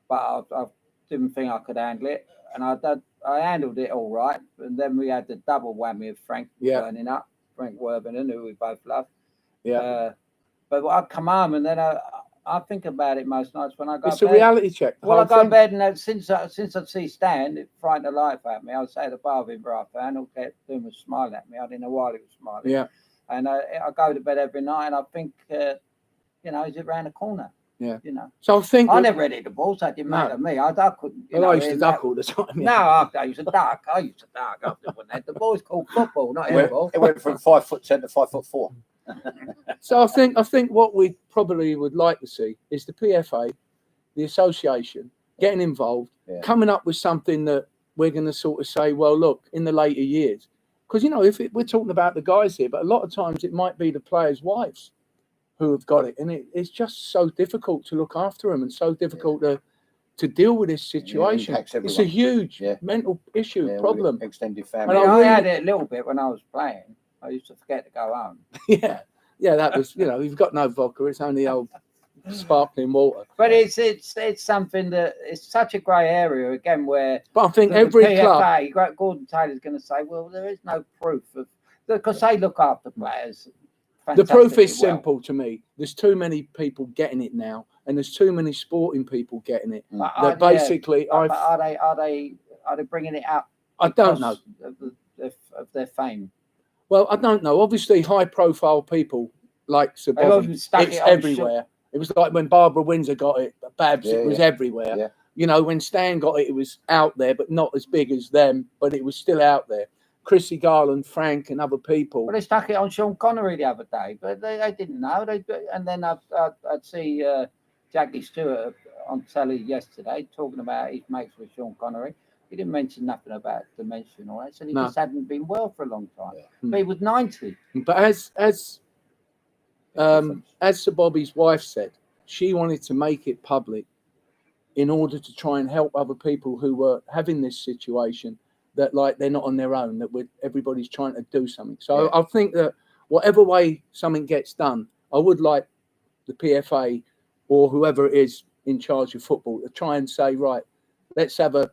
[SPEAKER 3] But I didn't think I could handle it, and I handled it all right. And then we had the double whammy of Frank turning up, Frank Worthington, who we both love.
[SPEAKER 1] Yeah.
[SPEAKER 3] But I come home and then I think about it most nights when I go.
[SPEAKER 1] It's a reality check.
[SPEAKER 3] Well, I go to bed and since I see Stan, it frightened the life out of me. I was at the bar with him for half an hour, and all kept doing was smiling at me. I didn't know why he was smiling.
[SPEAKER 1] Yeah.
[SPEAKER 3] And I go to bed every night and I think, is it round the corner?
[SPEAKER 1] Yeah.
[SPEAKER 3] So
[SPEAKER 1] I think
[SPEAKER 3] I never headed the ball, so it didn't matter to me. I couldn't.
[SPEAKER 1] I used to duck all the time.
[SPEAKER 3] No, I used to duck. I wouldn't have the ball. It's called football, not handball.
[SPEAKER 2] It went from 5'10" to 5'4".
[SPEAKER 1] So I think what we probably would like to see is the PFA, the association, getting involved, coming up with something that we're going to sort of say, well, look, in the later years, because we're talking about the guys here, but a lot of times it might be the players' wives who have got it, and it's just so difficult to look after them and so difficult to deal with this situation. It's a huge mental problem.
[SPEAKER 2] Extended family.
[SPEAKER 3] And I had it a little bit when I was playing. I used to forget to go home.
[SPEAKER 1] That was you've got no vodka. It's only old sparkling water.
[SPEAKER 3] But it's something that it's such a grey area again where.
[SPEAKER 1] But I think every PFA,
[SPEAKER 3] club, Gordon Taylor's going to say, well, there is no proof of because they look after players.
[SPEAKER 1] The proof is simple to me. There's too many people getting it now, and there's too many sporting people getting it. That basically,
[SPEAKER 3] are they bringing it up?
[SPEAKER 1] I don't know
[SPEAKER 3] of their fame.
[SPEAKER 1] Well, I don't know. Obviously, high-profile people like Sir Bobby, it's everywhere. It was like when Barbara Windsor got it, Babs, it was everywhere.
[SPEAKER 2] Yeah.
[SPEAKER 1] When Stan got it, it was out there, but not as big as them, but it was still out there. Chrissy Garland, Frank, and other people.
[SPEAKER 3] Well, they stuck it on Sean Connery the other day, but they didn't know. And then I'd see Jackie Stewart on telly yesterday talking about his mates with Sean Connery. He didn't mention nothing about dementia and all that, so he just hadn't been well for a long time. Yeah. But he was 90.
[SPEAKER 1] But as Sir Bobby's wife said, she wanted to make it public in order to try and help other people who were having this situation, that like they're not on their own, that everybody's trying to do something. So I think that whatever way something gets done, I would like the PFA or whoever is in charge of football to try and say, right, let's have a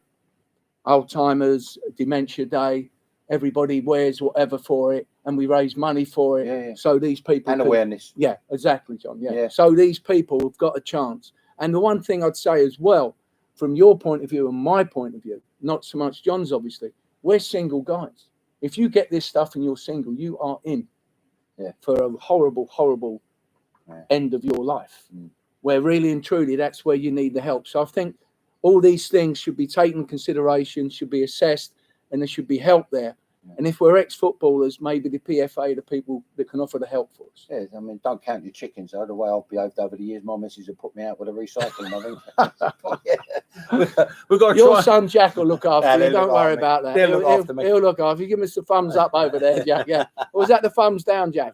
[SPEAKER 1] Alzheimer's Dementia Day. Everybody wears whatever for it, and we raise money for it. So these people
[SPEAKER 2] awareness.
[SPEAKER 1] Yeah, exactly, John. Yeah. So these people have got a chance. And the one thing I'd say as well, from your point of view and my point of view, not so much John's, obviously, we're single guys. If you get this stuff and you're single, you are in for a horrible, horrible end of your life. Where really and truly, that's where you need the help. So I think all these things should be taken into consideration, should be assessed, and there should be help there. And if we're ex-footballers, maybe the PFA, the people that can offer the help for us.
[SPEAKER 2] Yeah, I mean, don't count your chickens. The way I've behaved over the years, my missus have put me out with a recycling. I think. We've got to
[SPEAKER 1] Your son Jack will look after you. Don't worry about that.
[SPEAKER 2] He'll look after me.
[SPEAKER 1] He'll look after you. Give us the thumbs up over there, Jack. Yeah. Or was that the thumbs down, Jack?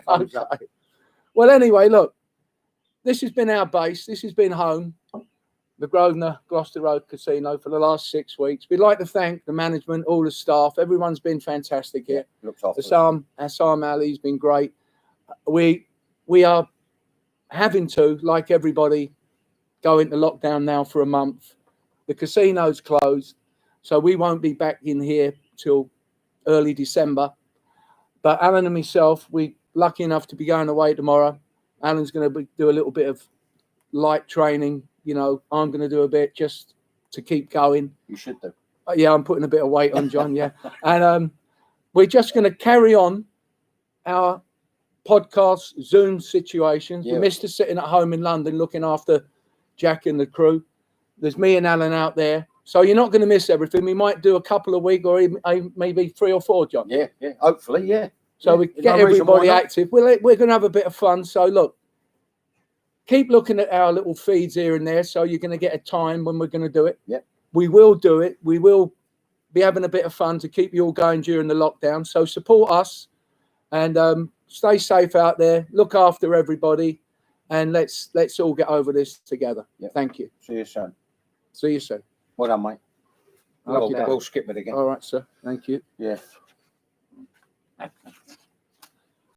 [SPEAKER 2] Thumbs up.
[SPEAKER 1] Well, anyway, look, this has been our base. This has been home. The Grosvenor Gloucester Road Casino for the last 6 weeks. We'd like to thank the management, all the staff. Everyone's been fantastic here. Assam Ali's been great. We are having to, like everybody, go into lockdown now for a month. The casino's closed, so we won't be back in here till early December. But Alan and myself, we're lucky enough to be going away tomorrow. Alan's going to do a little bit of light training. You know, I'm going to do a bit just to keep going.
[SPEAKER 2] You should do.
[SPEAKER 1] Yeah, I'm putting a bit of weight on, John, yeah. And we're just going to carry on our podcast Zoom situations. Yeah. Mr. sitting at home in London looking after Jack and the crew. There's me and Alan out there. So you're not going to miss everything. We might do a couple of weeks or even, maybe 3 or 4, John.
[SPEAKER 2] Yeah, hopefully, yeah.
[SPEAKER 1] So we get everybody active. We're going to have a bit of fun. So look, keep looking at our little feeds here and there, so you're going to get a time when we're going to do it.
[SPEAKER 2] Yep.
[SPEAKER 1] We will do it. We will be having a bit of fun to keep you all going during the lockdown. So support us and stay safe out there. Look after everybody, and let's all get over this together. Yep. Thank you.
[SPEAKER 2] See you soon.
[SPEAKER 1] See you soon.
[SPEAKER 2] Well done, mate. We'll skip it again.
[SPEAKER 1] All right, sir. Thank you.
[SPEAKER 2] Yeah.